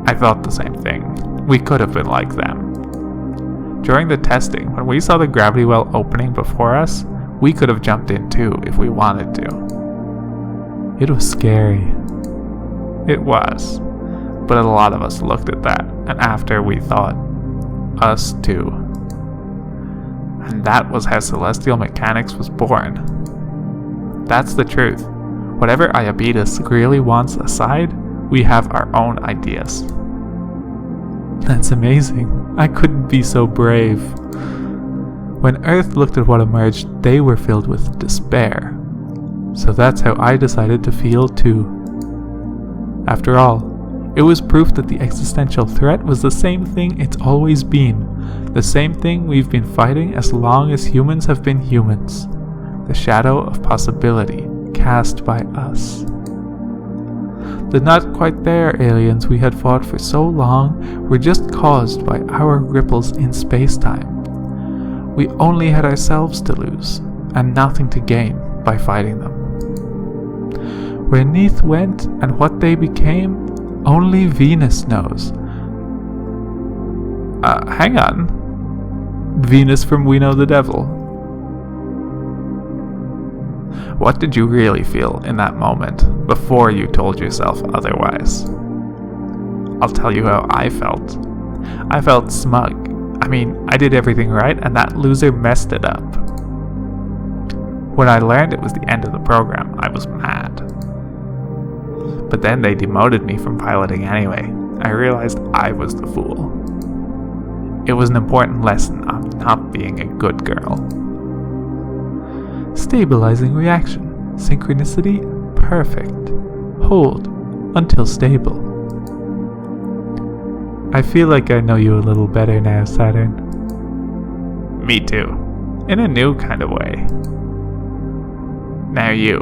I thought the same thing. We could have been like them. During the testing, when we saw the gravity well opening before us, we could have jumped in too if we wanted to. It was scary. It was. But a lot of us looked at that, and after we thought, us too. And that was how celestial mechanics was born. That's the truth. Whatever Iapetus really wants aside, we have our own ideas. That's amazing. I couldn't be so brave. When Earth looked at what emerged, they were filled with despair. So that's how I decided to feel too. After all, it was proof that the existential threat was the same thing it's always been. The same thing we've been fighting as long as humans have been humans. The shadow of possibility cast by us. The not quite there aliens we had fought for so long were just caused by our ripples in space-time. We only had ourselves to lose, and nothing to gain by fighting them. Where Neith went and what they became, only Venus knows. Hang on. Venus from We Know the Devil. What did you really feel in that moment, before you told yourself otherwise? I'll tell you how I felt. I felt smug. I mean, I did everything right, and that loser messed it up. When I learned it was the end of the program, I was mad. But then they demoted me from piloting anyway. I realized I was the fool. It was an important lesson on not being a good girl. Stabilizing reaction. Synchronicity, perfect. Hold until stable. I feel like I know you a little better now, Saturn. Me too. In a new kind of way. Now you.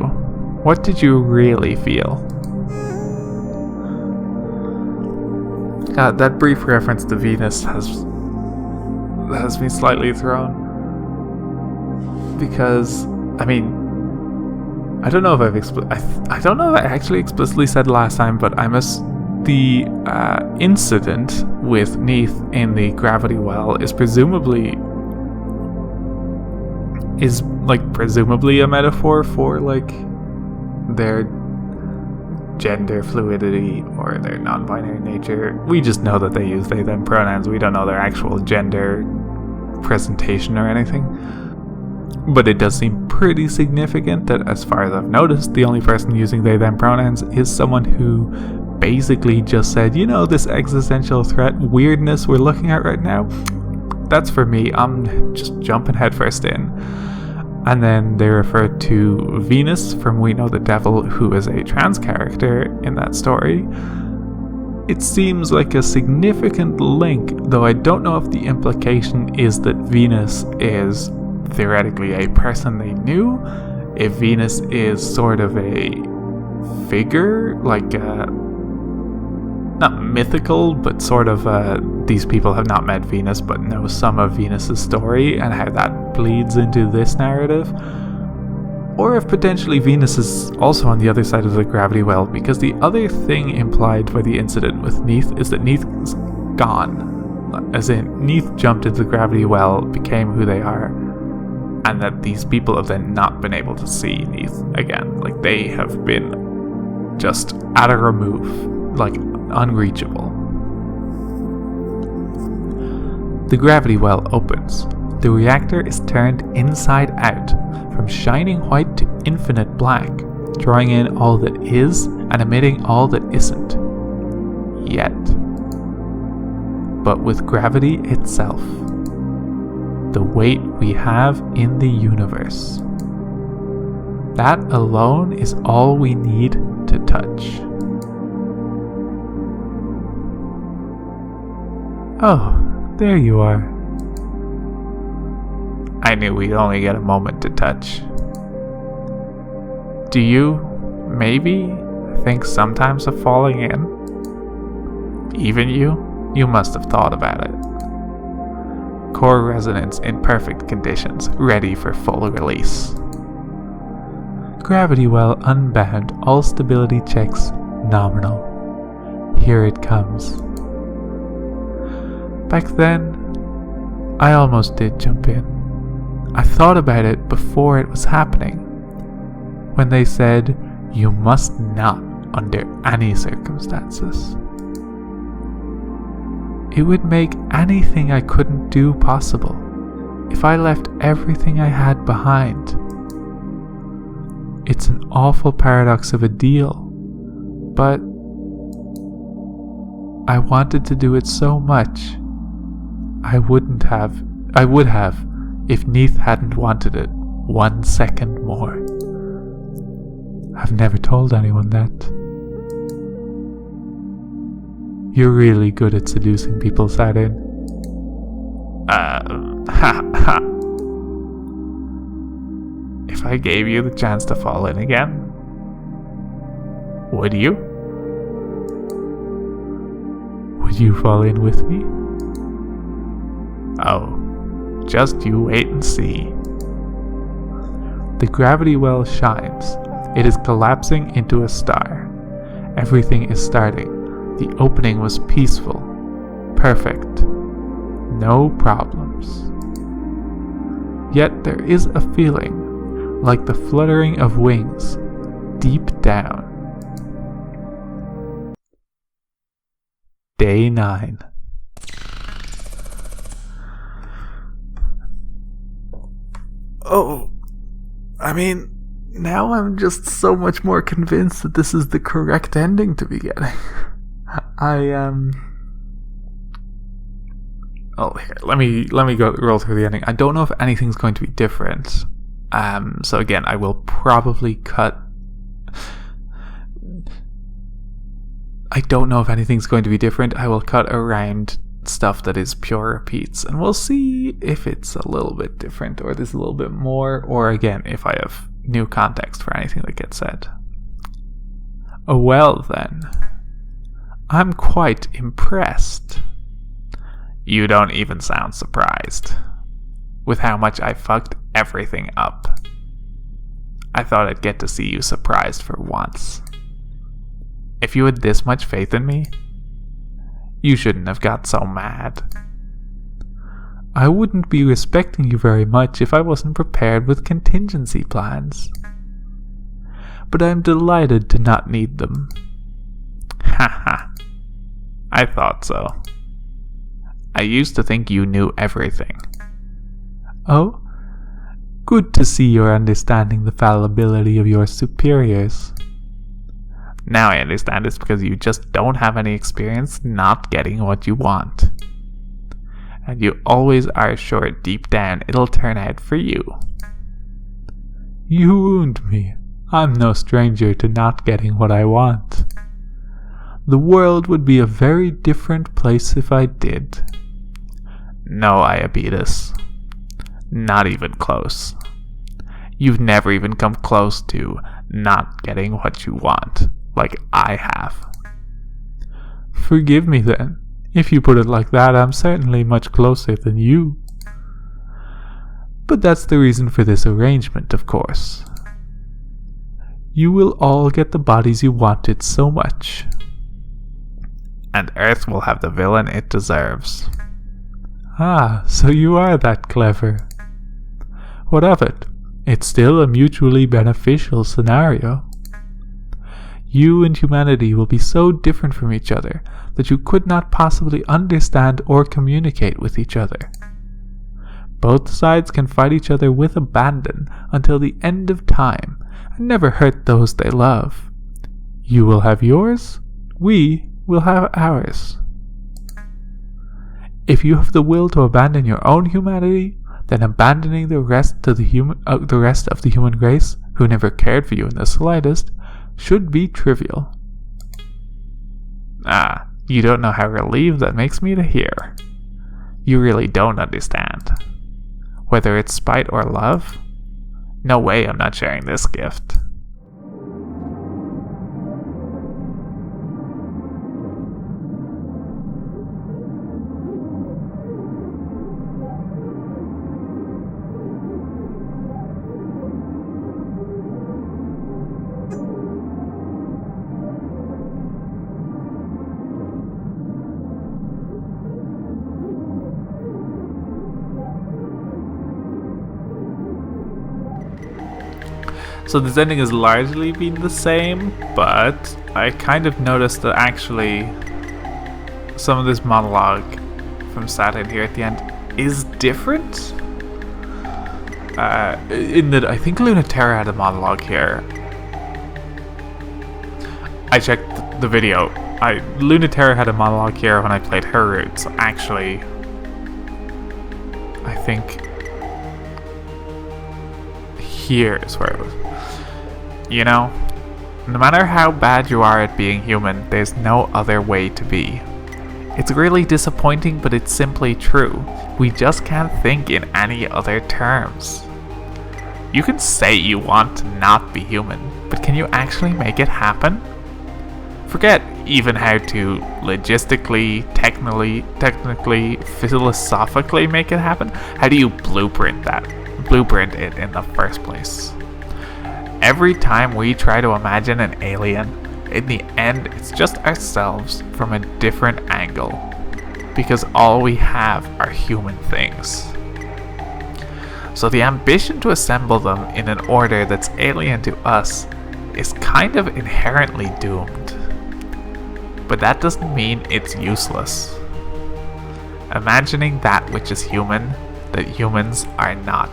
What did you really feel? God, that brief reference to Venus has me slightly thrown. Because, I mean, I don't know if I don't know if I actually explicitly said last time, but the incident with Neith in the gravity well is presumably a metaphor for like their gender fluidity or their non-binary nature. We just know that they use they them pronouns. We don't know their actual gender presentation or anything. But it does seem pretty significant that, as far as I've noticed, the only person using they them pronouns is someone who basically just said, you know, this existential threat weirdness we're looking at right now, that's for me. I'm just jumping headfirst in. And then they refer to Venus from We Know the Devil, who is a trans character in that story. It seems like a significant link, though I don't know if the implication is that Venus is theoretically a person they knew, if Venus is sort of a figure, like not mythical, but sort of these people have not met Venus but know some of Venus's story and how that bleeds into this narrative. Or if potentially Venus is also on the other side of the gravity well, because the other thing implied by the incident with Neith is that Neith is gone. As in, Neith jumped into the gravity well, became who they are, and that these people have then not been able to see Neith again. Like, they have been just at a remove, like unreachable. The gravity well opens. The reactor is turned inside out, from shining white to infinite black, drawing in all that is and emitting all that isn't. Yet. But with gravity itself. The weight we have in the universe. That alone is all we need to touch. Oh, there you are. I knew we'd only get a moment to touch. Do you, maybe, think sometimes of falling in? Even you? You must have thought about it. Core resonance in perfect conditions, ready for full release. Gravity well unbound, all stability checks nominal. Here it comes. Back then, I almost did jump in. I thought about it before it was happening. When they said, you must not under any circumstances. It would make anything I couldn't do possible if I left everything I had behind. It's an awful paradox of a deal, but I wanted to do it so much. I would have if Neith hadn't wanted it 1 second more. I've never told anyone that. You're really good at seducing people, Saturn. If I gave you the chance to fall in again, would you? Would you fall in with me? Oh, just you wait and see. The gravity well shines. It is collapsing into a star. Everything is starting. The opening was peaceful. Perfect. No problems. Yet there is a feeling, like the fluttering of wings, deep down. Day 9. Oh, I mean, now I'm just so much more convinced that this is the correct ending to be getting. Oh, here, let me go roll through the ending. I don't know if anything's going to be different. So again, I will probably cut. I don't know if anything's going to be different. I will cut around stuff that is pure repeats, and we'll see if it's a little bit different, or there's a little bit more, or again, if I have new context for anything that gets said. Oh, well then. I'm quite impressed. You don't even sound surprised. With how much I fucked everything up. I thought I'd get to see you surprised for once. If you had this much faith in me, you shouldn't have got so mad. I wouldn't be respecting you very much if I wasn't prepared with contingency plans. But I'm delighted to not need them. Haha. I thought so. I used to think you knew everything. Oh? Good to see you're understanding the fallibility of your superiors. Now I understand it's because you just don't have any experience not getting what you want. And you always are sure deep down it'll turn out for you. You wound me. I'm no stranger to not getting what I want. The world would be a very different place if I did. No, Iabetus. Not even close. You've never even come close to not getting what you want, like I have. Forgive me then. If you put it like that, I'm certainly much closer than you. But that's the reason for this arrangement, of course. You will all get the bodies you wanted so much. And Earth will have the villain it deserves. Ah, so you are that clever. What of it? It's still a mutually beneficial scenario. You and humanity will be so different from each other that you could not possibly understand or communicate with each other. Both sides can fight each other with abandon until the end of time and never hurt those they love. You will have yours, we will have ours. If you have the will to abandon your own humanity, then abandoning the rest of the human race, who never cared for you in the slightest, should be trivial. Ah, you don't know how relieved that makes me to hear. You really don't understand. Whether it's spite or love? No way I'm not sharing this gift. So this ending has largely been the same, but I kind of noticed that actually some of this monologue from Saturn here at the end is different. In that I think Lunaterra had a monologue here. I checked the video. Lunaterra had a monologue here when I played her route, so actually, I think here is where it was. You know, no matter how bad you are at being human, there's no other way to be. It's really disappointing, but it's simply true. We just can't think in any other terms. You can say you want to not be human, but can you actually make it happen? Forget even how to logistically, technically, philosophically make it happen. How do you blueprint it in the first place? Every time we try to imagine an alien, in the end it's just ourselves from a different angle, because all we have are human things. So the ambition to assemble them in an order that's alien to us is kind of inherently doomed. But that doesn't mean it's useless. Imagining that which is human, that humans are not.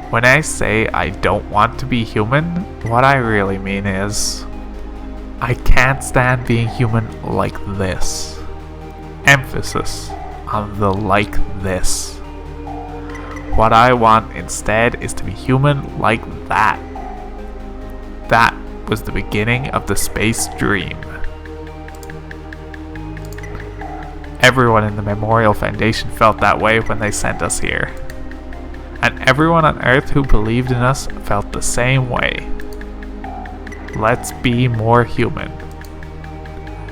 When I say I don't want to be human, what I really mean is, I can't stand being human like this. Emphasis on the like this. What I want instead is to be human like that. That was the beginning of the space dream. Everyone in the Memorial Foundation felt that way when they sent us here. And everyone on Earth who believed in us felt the same way. Let's be more human.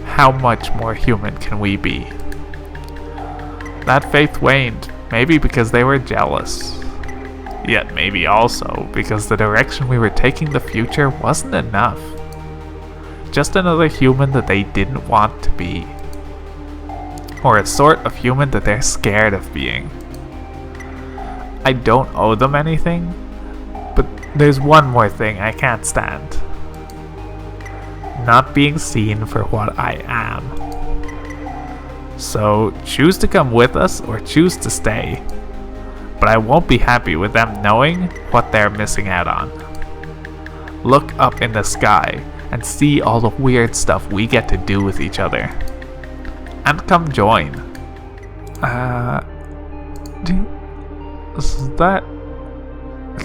How much more human can we be? That faith waned, maybe because they were jealous. Yet maybe also because the direction we were taking the future wasn't enough. Just another human that they didn't want to be. Or a sort of human that they're scared of being. I don't owe them anything, but there's one more thing I can't stand. Not being seen for what I am. So choose to come with us or choose to stay. But I won't be happy with them knowing what they're missing out on. Look up in the sky and see all the weird stuff we get to do with each other. And come join. That's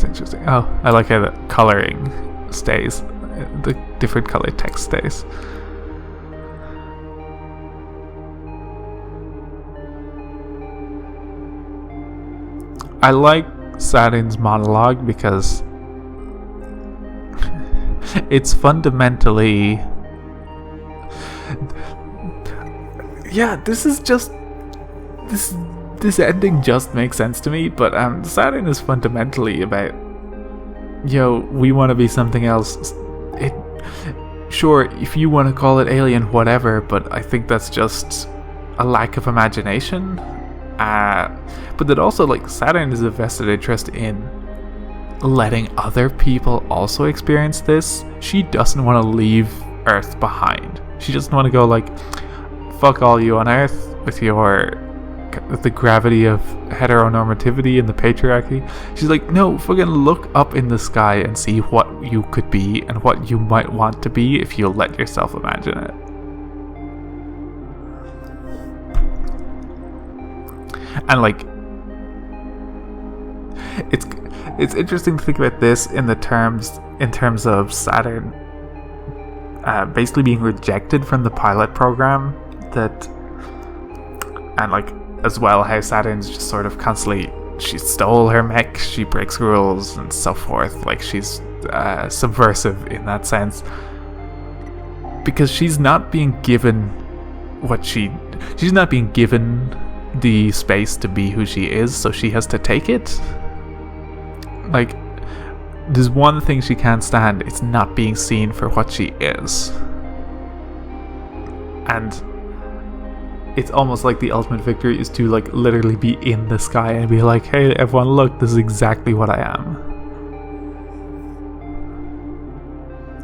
interesting. Oh, I like how the coloring stays. The different color text stays. I like Saturn's monologue because it's fundamentally... Yeah, this ending just makes sense to me, but Saturn is fundamentally about, we want to be something else. Sure, if you want to call it alien, whatever, but I think that's just a lack of imagination. But that also, Saturn is a vested interest in letting other people also experience this. She doesn't want to leave Earth behind. She doesn't want to go fuck all you on Earth with the gravity of heteronormativity and the patriarchy. She's like, no, fucking look up in the sky and see what you could be and what you might want to be if you let yourself imagine it. And it's interesting to think about this in terms of Saturn basically being rejected from the pilot program, as well how Saturn's just sort of constantly, she stole her mech, she breaks rules and so forth. She's subversive in that sense because she's not being given she's not being given the space to be who she is, so she has to take it. There's one thing she can't stand, it's not being seen for what she is. And it's almost like the ultimate victory is to literally be in the sky and be like, hey everyone, look, this is exactly what I am.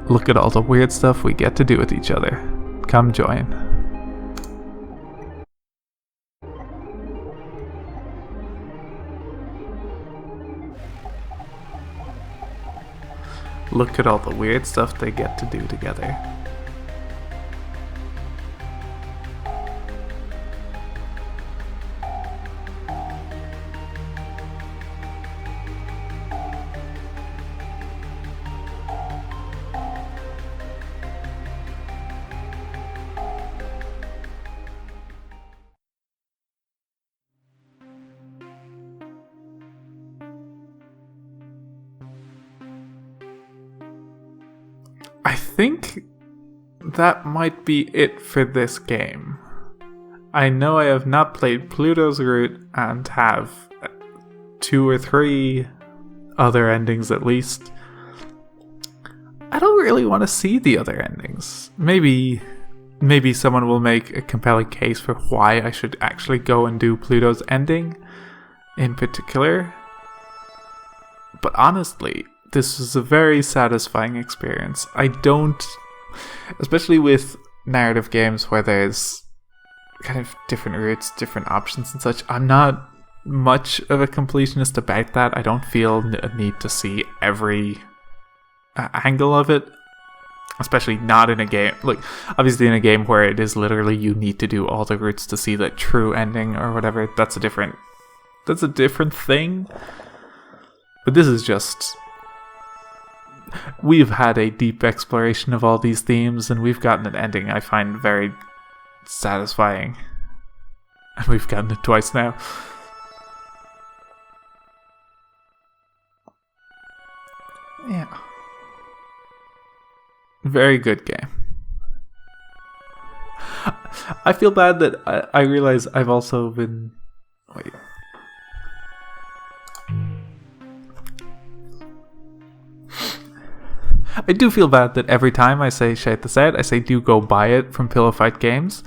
Look at all the weird stuff we get to do with each other. Come join. Look at all the weird stuff they get to do together. think that might be it for this game. I know I have not played Pluto's route and have 2 or 3 other endings at least. I don't really want to see the other endings. Maybe someone will make a compelling case for why I should actually go and do Pluto's ending in particular. But honestly, this was a very satisfying experience. I don't, especially with narrative games where there's kind of different routes, different options and such, I'm not much of a completionist about that. I don't feel a need to see every angle of it, especially not in a game, like obviously in a game where it is literally you need to do all the routes to see the true ending or whatever. That's a different thing. But this is just, we've had a deep exploration of all these themes and we've gotten an ending I find very satisfying. And we've gotten it twice now. Yeah. Very good game. I feel bad that I realize I've also been... Wait. I do feel bad that every time I say shout this out, I say do go buy it from Pillowfight Games.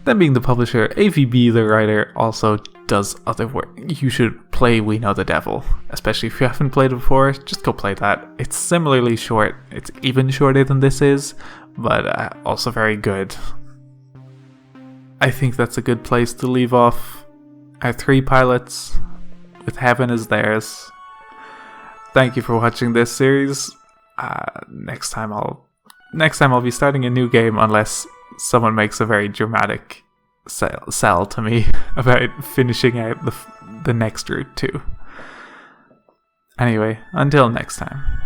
Them being the publisher, AVB the writer also does other work. You should play We Know the Devil, especially if you haven't played it before. Just go play that. It's similarly short. It's even shorter than this is, but also very good. I think that's a good place to leave off our 3 pilots with Heaven as theirs. Thank you for watching this series. Next time I'll be starting a new game unless someone makes a very dramatic sell to me about finishing out the next route too. Anyway, until next time.